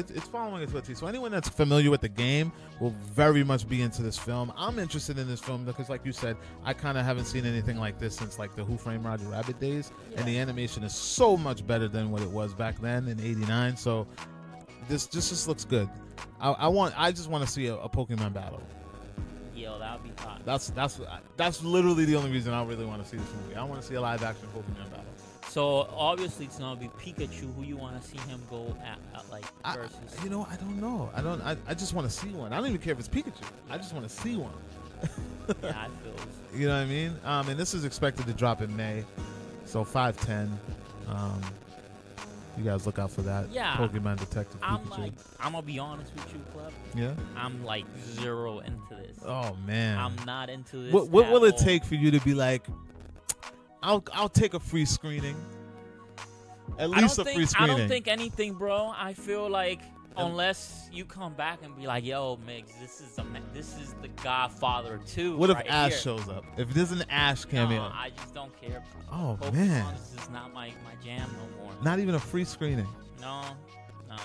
it to a T. So anyone that's familiar with the game will very much be into this film. I'm interested in this film because, like you said, I kind of haven't seen anything like this since like the Who Framed Roger Rabbit days, and the animation is so much better than what it was back then in '89. So this just looks good. I just want to see a Pokemon battle. Yo, that would be hot. That's literally the only reason I really want to see this movie. I want to see a live action Pokemon battle. So obviously it's gonna be Pikachu. Who you want to see him go at like versus? You know, I don't know. I just want to see one. I don't even care if it's Pikachu. I just want to see one. Yeah, I feel. You know what I mean? And this is expected to drop in May, so 5/10. You guys look out for that. Yeah. Pokemon Detective Pikachu. I'm gonna be honest with you, Club. Yeah. I'm like zero into this. Oh man. I'm not into this. What will it take for you to be like, I'll take a free screening? At least a free screening. I don't think anything, bro. I feel like unless you come back and be like, "Yo, Migs, this is the Godfather 2." What if right Ash here. shows up? If there's an Ash cameo? No, I just don't care. Oh Pokemon man. is just not my jam no more. Not even a free screening. No.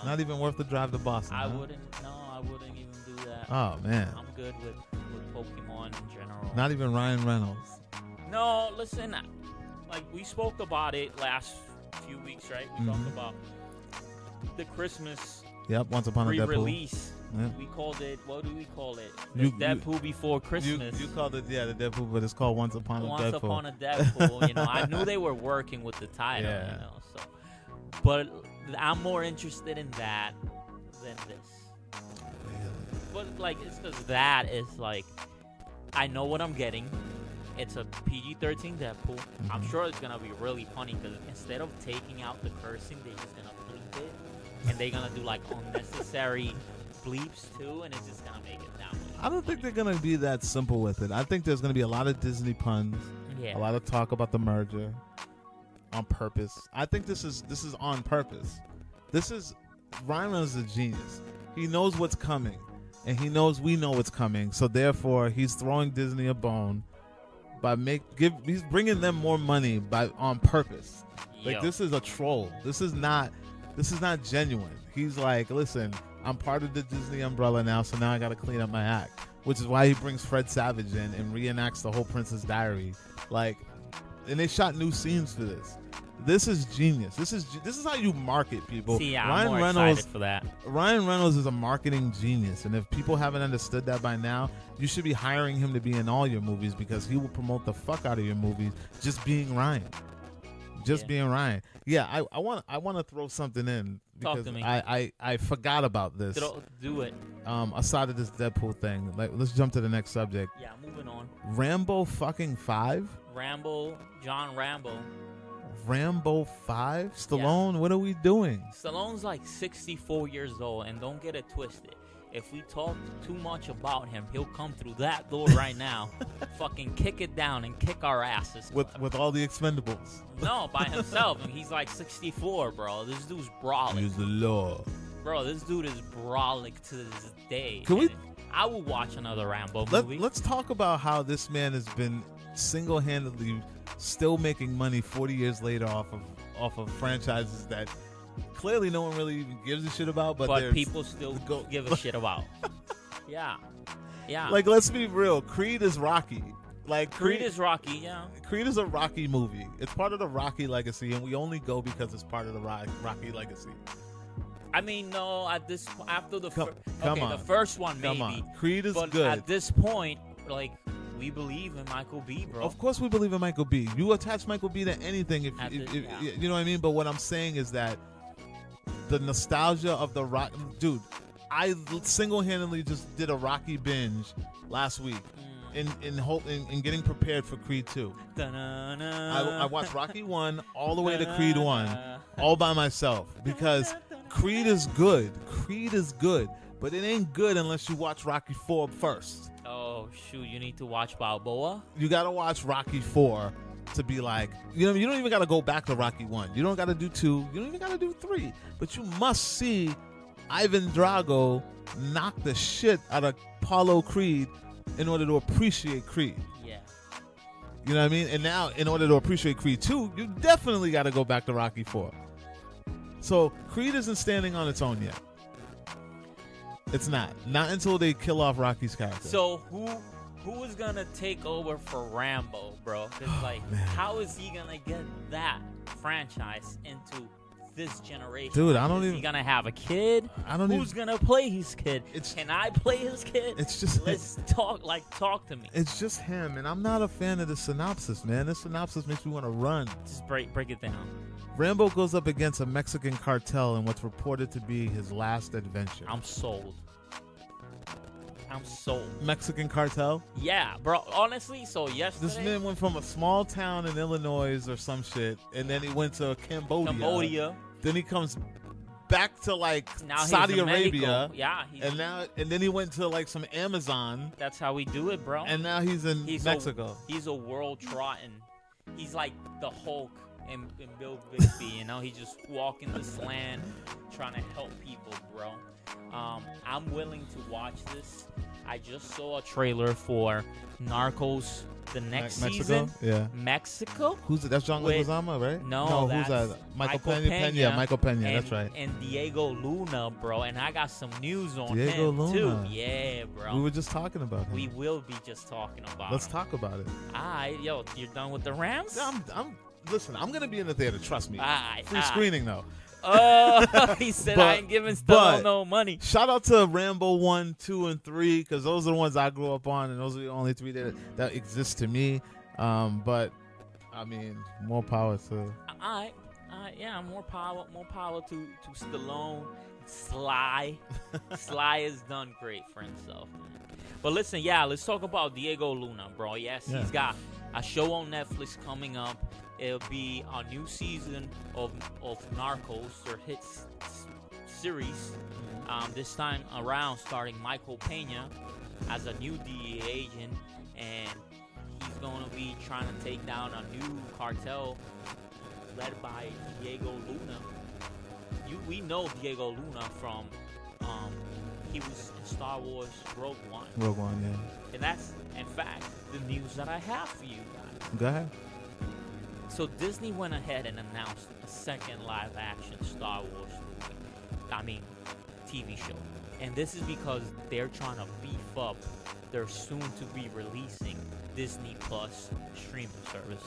Not even worth the drive to Boston. I huh? wouldn't even do that. Oh man. I'm good with Pokemon in general. Not even Ryan Reynolds. No, listen, like we spoke about it last few weeks, right? We talked about the Christmas Once Upon a Deadpool. re-release. Yeah. We called it, what do we call it? The Deadpool Before Christmas. You called it, the Deadpool, but it's called Once Upon a Deadpool. Once Upon a Deadpool. You know, I knew they were working with the title, Yeah. you know. So, but I'm more interested in that than this. But like, it's because that is like, I know what I'm getting. It's a PG-13 Deadpool. Mm-hmm. I'm sure it's gonna be really funny because instead of taking out the cursing, they're just gonna bleep it, and they're gonna do like unnecessary bleeps too, and it's just gonna make it that much. I don't think they're gonna be that simple with it. I think there's gonna be a lot of Disney puns, Yeah. a lot of talk about the merger on purpose. I think this is on purpose. Ryan Reynolds is a genius. He knows what's coming, and he knows we know what's coming. So therefore, he's throwing Disney a bone by he's bringing them more money on purpose. Like, this is a troll. This is not genuine. He's like, listen, I'm part of the Disney umbrella now, so now I got to clean up my act. Which is why he brings Fred Savage in and reenacts the whole Princess Diary. Like, and they shot new scenes for this. This is genius. This is how you market people. See, yeah, I'm more excited for that. Ryan Reynolds is a marketing genius, and if people haven't understood that by now, you should be hiring him to be in all your movies because he will promote the fuck out of your movies just being Ryan. Being Ryan. Yeah, I want to throw something in because Talk to me. I forgot about this. Do it. Aside of this Deadpool thing, like, let's jump to the next subject. Yeah, moving on. Rambo fucking 5? John Rambo. Rambo 5? Stallone, what are we doing? Stallone's like 64 years old, and don't get it twisted. If we talk too much about him, he'll come through that door right now, fucking kick it down and kick our asses. With all the Expendables. No, by himself. And he's like 64, bro. This dude's brawling. Use the law. Bro, this dude is brawling to this day. Can we? I will watch another Rambo movie. Let's talk about how this man has been single-handedly still making money 40 years later off of franchises that clearly no one really even gives a shit about, but people still give a shit about. Yeah. Like, let's be real. Creed is Rocky. Like Creed is Rocky. Yeah. Creed is a Rocky movie. It's part of the Rocky legacy, and we only go because it's part of the Rocky legacy. I mean, no. After the the first one, maybe. Come on. Creed is but good. At this point, like, we believe in Michael B, bro. Of course, we believe in Michael B. You attach Michael B to anything, if you know what I mean. But what I'm saying is that the nostalgia of the Rock, dude. I single-handedly just did a Rocky binge last week in getting prepared for Creed 2. I watched Rocky 1 all the way to Creed 1 all by myself because Creed is good. Creed is good, but it ain't good unless you watch Rocky 4 first. Oh, shoot, you need to watch Balboa? You got to watch Rocky 4 to be like, you don't even got to go back to Rocky 1. You don't got to do 2. You don't even got to do 3. But you must see Ivan Drago knocked the shit out of Apollo Creed in order to appreciate Creed. Yeah. You know what I mean? And now, in order to appreciate Creed 2, you definitely got to go back to Rocky 4. So, Creed isn't standing on its own yet. It's not. Not until they kill off Rocky's character. So, who is going to take over for Rambo, bro? Because, how is he going to get that franchise into this generation? Dude, I don't even. Is he gonna have a kid? Who's gonna play his kid? Can I play his kid? It's just. Let's talk to me. It's just him, and I'm not a fan of the synopsis, man. This synopsis makes me want to run. Just break it down. Rambo goes up against a Mexican cartel in what's reported to be his last adventure. I'm sold. Mexican cartel? Yeah, bro. Honestly, so yesterday, this man went from a small town in Illinois or some shit, and then he went to Cambodia. Then he comes back to now Saudi Arabia. Yeah. And then he went to some Amazon. That's how we do it, bro. And now he's in Mexico. He's a world trotting. He's like the Hulk in Bill Bixby, you know? He's just walking this land trying to help people, bro. I'm willing to watch this. I just saw a trailer for Narcos the next season. Yeah. Mexico? Who's it? That's John Leguizamo, right? No, who's that? Michael Pena. Michael Pena, that's right. And Diego Luna, bro. And I got some news on Diego him, Luna. too. Yeah, bro. We were just talking about him. We will be just talking about Let's him. talk about it. All right, yo, you're done with the Rams? Listen, I'm going to be in the theater, trust me. All right, Free screening, though. Oh, he said I ain't giving Stallone no money. Shout out to Rambo 1, 2, and 3, because those are the ones I grew up on, and those are the only 3 that exist to me. But, I mean, more power to... All right. Yeah, more power to Stallone. Sly has done great for himself, man. But listen, let's talk about Diego Luna, bro. Yes, he's got a show on Netflix coming up. It'll be a new season of Narcos, their hit series. This time around, starting Michael Pena as a new DEA agent, and he's going to be trying to take down a new cartel led by Diego Luna. We know Diego Luna from he was in Star Wars Rogue One. Rogue One, yeah. And that's, in fact, the news that I have for you guys. Go ahead. So Disney went ahead and announced a second live-action Star Wars TV show. And this is because they're trying to beef up their soon-to-be releasing Disney Plus streaming service.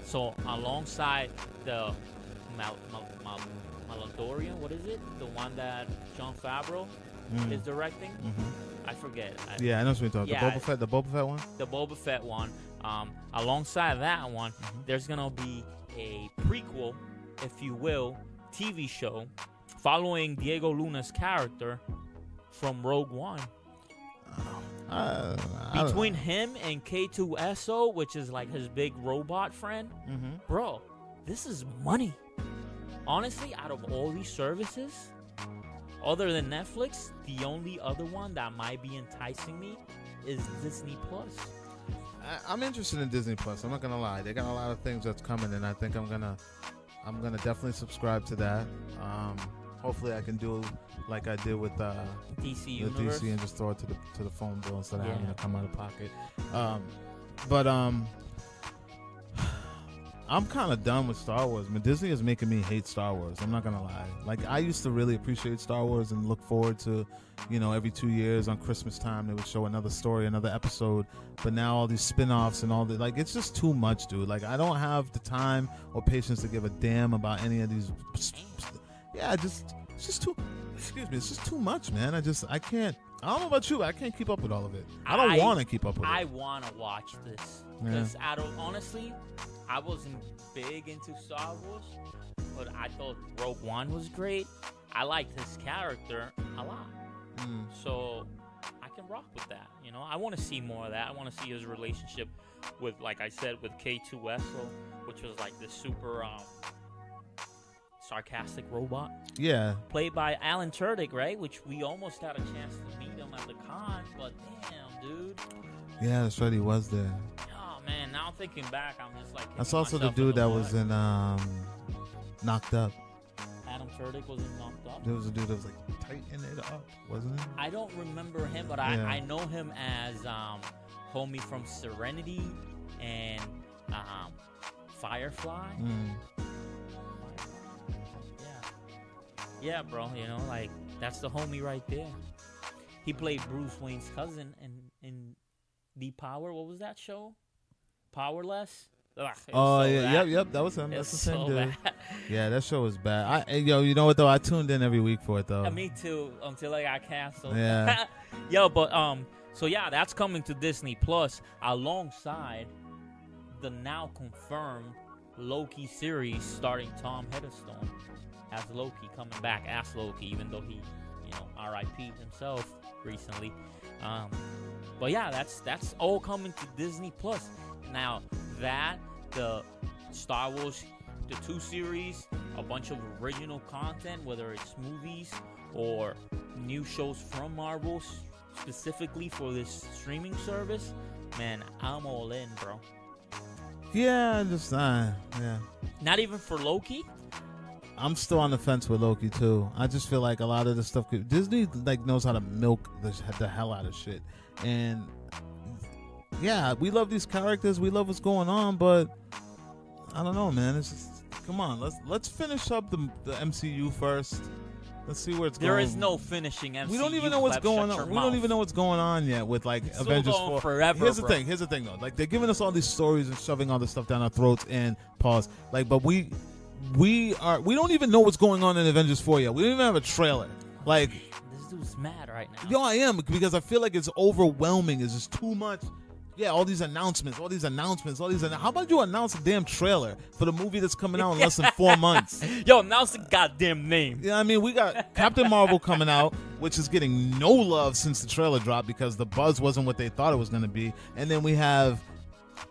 So alongside the Mandalorian, what is it? The one that Jon Favreau is directing? I forget. I know what you're talking about. The Boba Fett one? The Boba Fett one. Alongside that one, there's going to be a prequel, if you will, TV show following Diego Luna's character from Rogue One. Between him and K2SO, which is like his big robot friend, bro, this is money. Honestly, out of all these services, other than Netflix, the only other one that might be enticing me is Disney Plus. I'm interested in Disney Plus. I'm not gonna lie. They got a lot of things that's coming, and I think I'm gonna definitely subscribe to that. Hopefully, I can do like I did with DC the Universe. DC and just throw it to the phone bill instead of having to come out of pocket. I'm kind of done with Star Wars. I mean, Disney is making me hate Star Wars. I'm not gonna lie. Like, I used to really appreciate Star Wars and look forward to, every 2 years on Christmas time they would show another story, another episode. But now all these spin-offs and all the it's just too much, dude. Like, I don't have the time or patience to give a damn about any of these. Yeah, it's just too. Excuse me, it's just too much, man. I can't. I don't know about you, but I can't keep up with all of it. I don't want to keep up with it. I want to watch this because honestly, I wasn't big into Star Wars, but I thought Rogue One was great. I liked his character a lot, so I can rock with that. I want to see more of that. I want to see his relationship with, like I said, with K2SO, which was like this super sarcastic robot. Yeah. Played by Alan Tudyk, right? Which we almost had a chance to meet him at the con, but damn, dude. Yeah, that's right. He was there. Oh man, now thinking back, I'm just like. That's also the dude that was in Knocked Up. Adam Tudyk was in Knocked Up. There was a dude that was like tightening it up, wasn't it? I don't remember him, but I know him as homie from Serenity and Firefly. Yeah, bro, like, that's the homie right there. He played Bruce Wayne's cousin in The Power. What was that show? Powerless? Ugh, yep, that was him. That's the same dude. Yeah, that show was bad. You know what though? I tuned in every week for it though. Me too, until I got canceled. Yeah. So yeah, that's coming to Disney Plus alongside the now confirmed Loki series starring Tom Hiddleston as Loki, coming back as Loki, even though he, R.I.P. himself recently. But yeah, that's all coming to Disney Plus. Now, the Star Wars, the 2 series, a bunch of original content, whether it's movies or new shows from Marvel, specifically for this streaming service, man, I'm all in, bro. Yeah, yeah. Not even for Loki? I'm still on the fence with Loki too. I just feel like a lot of the stuff Disney knows how to milk the hell out of shit. And yeah, we love these characters, we love what's going on, but I don't know, man. It's just, come on, let's finish up the MCU first. Let's see where it's going. There is no finishing MCU. We don't even know what's going on. We don't even know what's going on yet with it's Avengers 4. Forever, Here's the thing though. Like, they're giving us all these stories and shoving all this stuff down our throats and pause. But we don't even know what's going on in Avengers 4 yet. We don't even have a trailer. Like, this dude's mad right now. Yo, I am, because I feel like it's overwhelming. It's just too much. Yeah, all these announcements. How about you announce a damn trailer for the movie that's coming out in less than 4 months? Yo, announce the goddamn name. Yeah, I mean, we got Captain Marvel coming out, which is getting no love since the trailer dropped because the buzz wasn't what they thought it was going to be. And then we have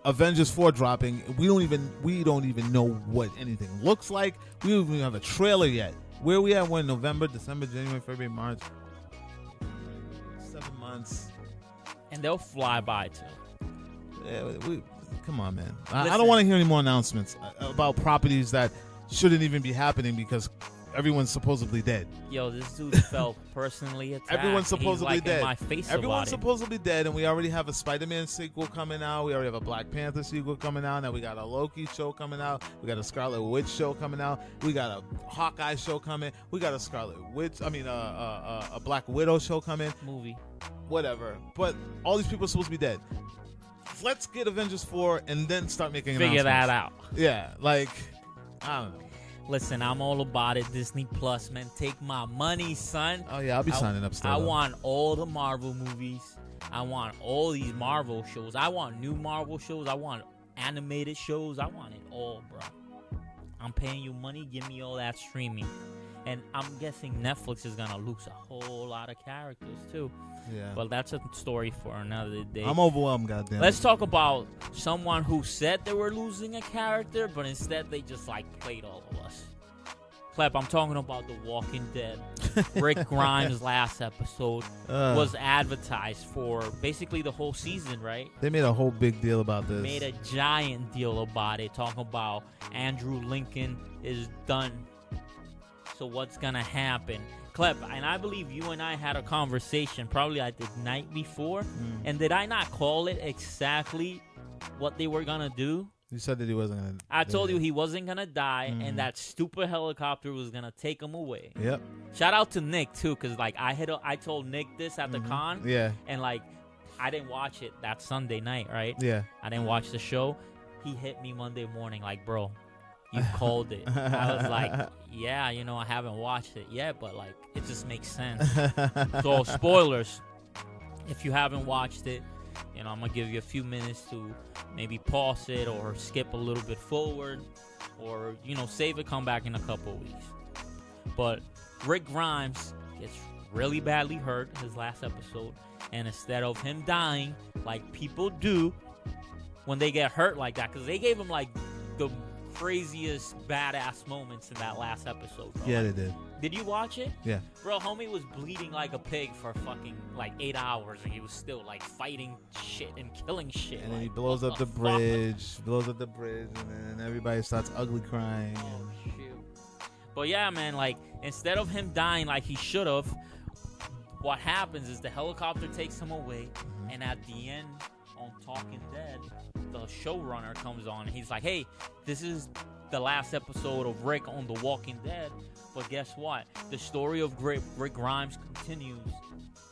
Avengers 4 dropping. We don't even know what anything looks like. We don't even have a trailer yet. Where we at? When November, December, January, February, March. 7 months. And they'll fly by too. Yeah, come on, man. I don't want to hear any more announcements about properties that shouldn't even be happening because everyone's supposedly dead. Yo, this dude felt personally attacked. Everyone's supposedly dead. In my face Everyone's supposedly dead, and we already have a Spider-Man sequel coming out. We already have a Black Panther sequel coming out. Now we got a Loki show coming out. We got a Scarlet Witch show coming out. We got a Hawkeye show coming. We got a Black Widow show coming. Movie. Whatever. But all these people are supposed to be dead. Let's get Avengers 4 and then start making Figure that out. Yeah, I don't know. Listen, I'm all about it. Disney Plus, man. Take my money, son. Oh, yeah, I'll be signing up still. I want all the Marvel movies. I want all these Marvel shows. I want new Marvel shows. I want animated shows. I want it all, bro. I'm paying you money. Give me all that streaming. And I'm guessing Netflix is gonna lose a whole lot of characters too. Yeah. But that's a story for another day. I'm overwhelmed, goddamn. Let's talk about someone who said they were losing a character, but instead they just like played all of us. Clep, I'm talking about The Walking Dead. Rick Grimes' last episode was advertised for basically the whole season, right? They made a whole big deal about this. Made a giant deal about it, talking about Andrew Lincoln is done. So what's going to happen? Clep, and I believe you and I had a conversation probably like the night before, and did I not call it exactly what they were going to do? You said that he wasn't going to. I told you he wasn't going to die, and that stupid helicopter was going to take him away. Yep. Shout out to Nick, too, because, like, I told Nick this at the con. Yeah. And, like, I didn't watch it that Sunday night, right? Yeah. I didn't watch the show. He hit me Monday morning, like, bro, you called it. I was like, yeah, you know, I haven't watched it yet, but, like, it just makes sense. So, spoilers. If you haven't watched it, you know, I'm going to give you a few minutes to maybe pause it or skip a little bit forward or, you know, save it, come back in a couple of weeks. But Rick Grimes gets really badly hurt his last episode. And instead of him dying like people do when they get hurt like that, because they gave him, like, the craziest badass moments in that last episode, bro. Yeah, they did. Did you watch it? Yeah. Bro, homie was bleeding like a pig for fucking like 8 hours, and he was still like fighting shit and killing shit. And then he like, blows what up the bridge, and then everybody starts ugly crying. Oh, shoot. But yeah, man, like, instead of him dying like he should have, what happens is the helicopter takes him away, and at the end on Talking Dead, the showrunner comes on, and he's like, hey, this is the last episode of Rick on The Walking Dead. But guess what? The story of Rick Grimes continues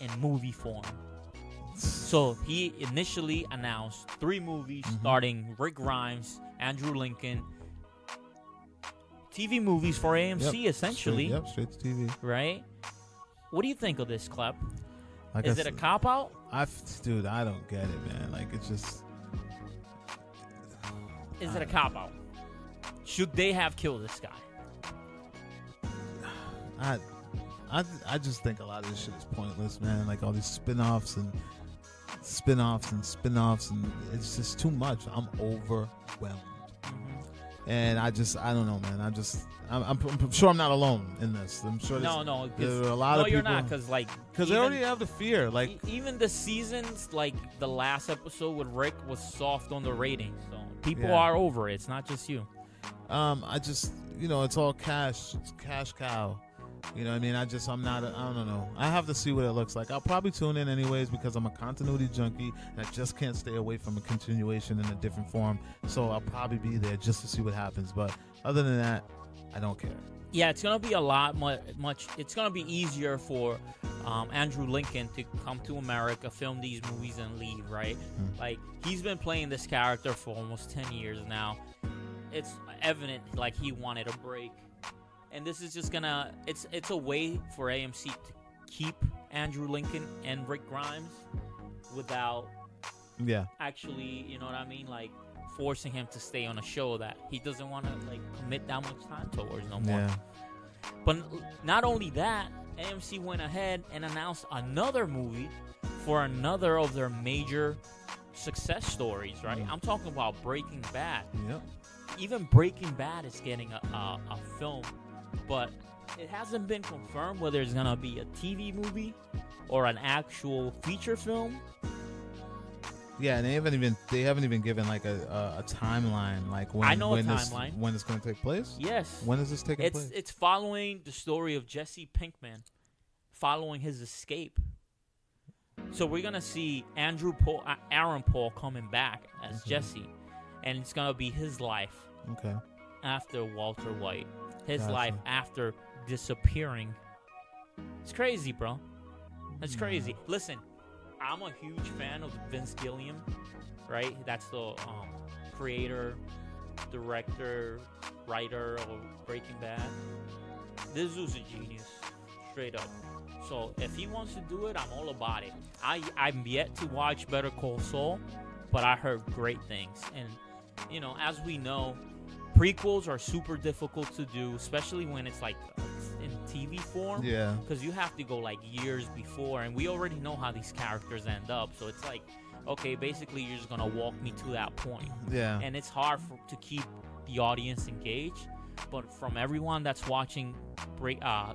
in movie form. So he initially announced 3 movies starting Rick Grimes, Andrew Lincoln, TV movies for AMC, essentially. Straight to TV. Right? What do you think of this, Clep? Like Is it a cop-out? Dude, I don't get it, man. Like, it's just... Is it a cop-out? Should they have killed this guy? I just think a lot of this shit is pointless, man. Like all these spin-offs and it's just too much. I'm overwhelmed. And I don't know, man. I'm sure I'm not alone in this. I'm sure no, there are a lot of people. You're not, because they already have the fear. Like even the seasons, like the last episode with Rick was soft on the ratings, so people are over it. It's not just you. I just, you know, it's all cash. It's cash cow. You know what I mean? I don't know. I have to see what it looks like. I'll probably tune in anyways because I'm a continuity junkie and I just can't stay away from a continuation in a different form. So I'll probably be there just to see what happens. But other than that, I don't care. Yeah, it's going to be a lot much. It's going to be easier for Andrew Lincoln to come to America, film these movies, and leave, right? Like, he's been playing this character for almost 10 years now. It's evident, like, he wanted a break. And this is just gonna, it's a way for AMC to keep Andrew Lincoln and Rick Grimes without actually, you know what I mean, like forcing him to stay on a show that he doesn't want to like commit that much time towards no more. Yeah. But not only that, AMC went ahead and announced another movie for another of their major success stories, right? I'm talking about Breaking Bad. Yep. Even Breaking Bad is getting a film. But it hasn't been confirmed whether it's gonna be a TV movie or an actual feature film. Yeah, and they haven't even given like a timeline, like when when it's gonna take place. Yes. When is this taking place? It's following the story of Jesse Pinkman, following his escape. So we're gonna see Aaron Paul coming back as Jesse, and it's gonna be his life. Okay. After Walter White. His life after disappearing. It's crazy, bro. It's crazy. Listen, I'm a huge fan of Vince Gilliam, right? That's the creator, director, writer of Breaking Bad. This dude's a genius, straight up. So if he wants to do it, I'm all about it. I'm yet to watch Better Call Saul, but I heard great things. And, you know, as we know, prequels are super difficult to do, especially when it's like in TV form. Yeah. Because you have to go like years before, and we already know how these characters end up. So it's like, okay, basically you're just gonna walk me to that point. Yeah. And it's hard to keep the audience engaged. But from everyone that's watching Better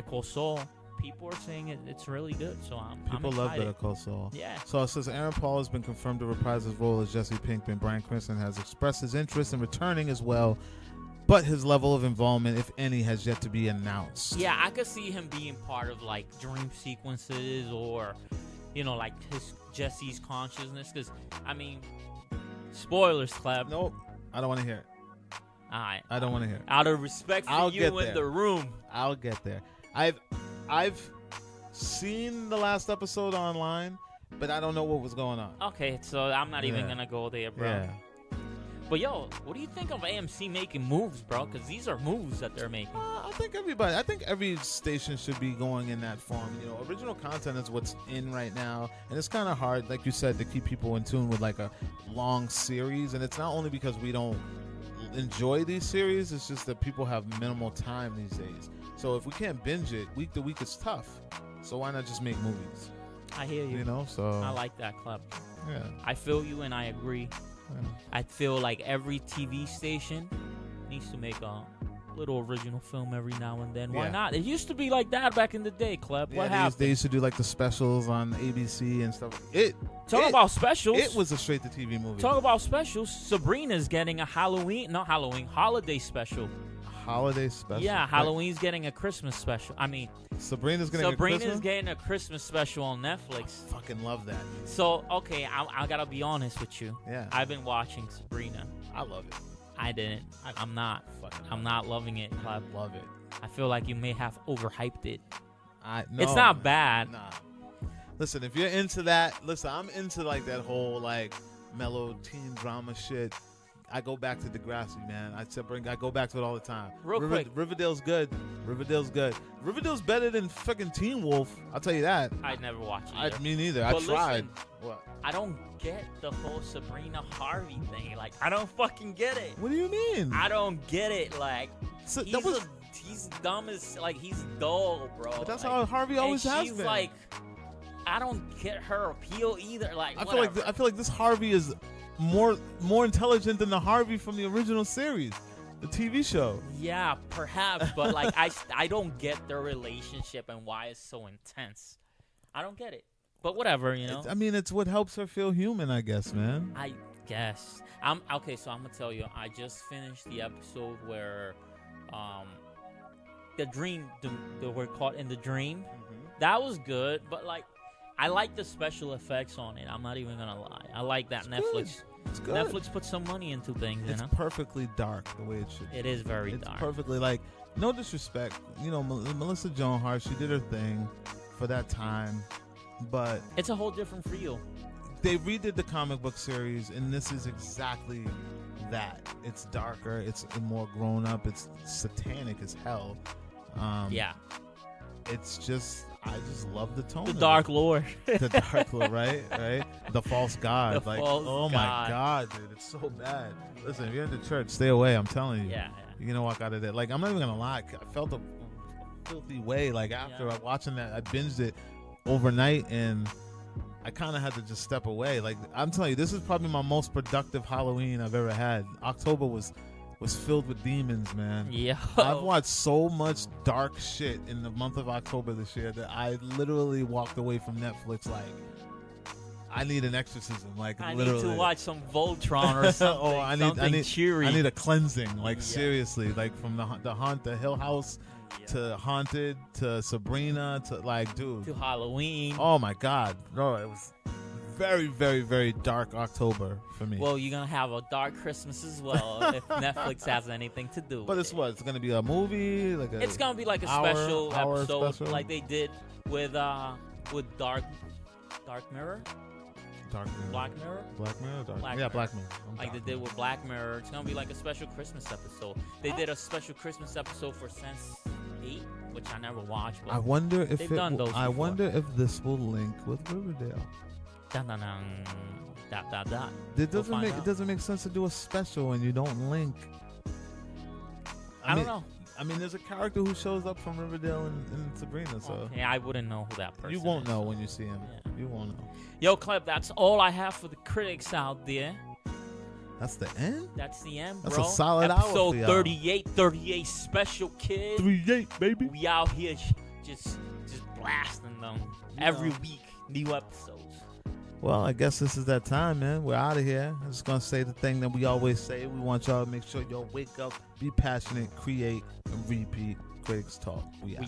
Call Saul, people are saying it's really good. So People I'm love excited. Better Call Saul. Yeah. So it says Aaron Paul has been confirmed to reprise his role as Jesse Pinkman. Bryan Cranston has expressed his interest in returning as well, but his level of involvement, if any, has yet to be announced. Yeah, I could see him being part of like dream sequences or, like Jesse's consciousness. Because spoilers, Cleb. Nope. I don't want to hear it. All right. I don't want to hear it. Out of respect for you in the room. I'll get there. I've seen the last episode online, but I don't know what was going on. Okay, so I'm not even gonna go there, bro. Yeah. But yo, what do you think of AMC making moves, bro? Because these are moves that they're making. I think every station should be going in that form. Original content is what's in right now, and it's kind of hard, like you said, to keep people in tune with like a long series. And it's not only because we don't enjoy these series, it's just that people have minimal time these days. So if we can't binge it week to week, it's tough. So why not just make movies? I hear you. So I like that, Club. Yeah. I feel you and I agree. Yeah. I feel like every TV station needs to make a little original film every now and then. Why not? It used to be like that back in the day, Club. What happened? They used to do like the specials on ABC and stuff. Talk about specials. It was a straight-to-TV movie. Talk about specials. Sabrina's getting a holiday special. Holiday special? Yeah, Halloween's getting a Christmas special. Sabrina's getting a Christmas special on Netflix. I fucking love that. So, okay, I gotta be honest with you. Yeah. I've been watching Sabrina. I love it. I didn't. I'm not. I'm not loving it. I love it. I feel like you may have overhyped it. No, it's not bad. Nah. Listen, if you're into that, I'm into like that whole like mellow teen drama shit. I go back to Degrassi, man. I go back to it all the time. Quick. Riverdale's good. Riverdale's better than fucking Teen Wolf. I'll tell you that. I'd never watch it. Me neither. But I tried. Listen, what? I don't get the whole Sabrina Harvey thing. Like, I don't fucking get it. What do you mean? I don't get it. Like, so, he's dumb as, like, he's dull, bro. But that's how Harvey always has been. She's like, I don't get her appeal either. Like, I feel like this Harvey is more intelligent than the Harvey from the original series, the TV show. Yeah, perhaps, but like I don't get their relationship and why it's so intense. I don't get it. But whatever, It's what helps her feel human, I guess, man. I guess. So I'm gonna tell you, I just finished the episode where the dream we're caught in the dream. Mm-hmm. That was good, but like I like the special effects on it. I'm not even gonna lie. I like that Netflix. It's good. Netflix put some money into things. It's perfectly dark the way it should be. It is very dark. It's perfectly like, no disrespect. Melissa Joan Hart, she did her thing for that time, but it's a whole different feel. They redid the comic book series, and this is exactly that. It's darker. It's more grown up. It's satanic as hell. Yeah. It's just, I just love the tone. The Dark Lord. The Dark Lord, right? The false god. My God, dude, it's so bad. Listen, if you're in the church, stay away. I'm telling you. Yeah. You're gonna walk out of there. Like, I'm not even gonna lie. I felt a filthy way. Like after watching that, I binged it overnight, and I kind of had to just step away. Like, I'm telling you, this is probably my most productive Halloween I've ever had. October was filled with demons, man. Yeah. I've watched so much dark shit in the month of October this year that I literally walked away from Netflix like, I need an exorcism. Like, I literally. need to watch some Voltron or something. I need cheery. I need a cleansing. Like, seriously. Like, from the Hill House to Haunted to Sabrina to, like, dude. To Halloween. Oh, my God. No, it was very, very, very dark October for me. Well, you're going to have a dark Christmas as well if Netflix has anything to do with it. But it's going to be a movie? It's going to be like a special episode like they did with Dark Mirror? Black Mirror? Black Mirror? Black Mirror. Like they did with Black Mirror. It's going to be like a special Christmas episode. They did a special Christmas episode for Sense8, which I never watched. But I wonder if I wonder if this will link with Riverdale. It doesn't make sense to do a special and you don't link. I don't know. I mean, there's a character who shows up from Riverdale in Sabrina, so Yeah, I wouldn't know who that person you won't is. know when you see him. Yeah. You won't know. Yo, Cleb, that's all I have for the critics out there. That's the end? That's the end, That's bro. a solid hour Episode for y'all. 38 special, kid. 3-8, baby. We out here just blasting them every week. New episodes. Well, I guess this is that time, man. We're out of here. I'm just going to say the thing that we always say. We want y'all to make sure y'all wake up, be passionate, create, and repeat. Critics Talk. We out.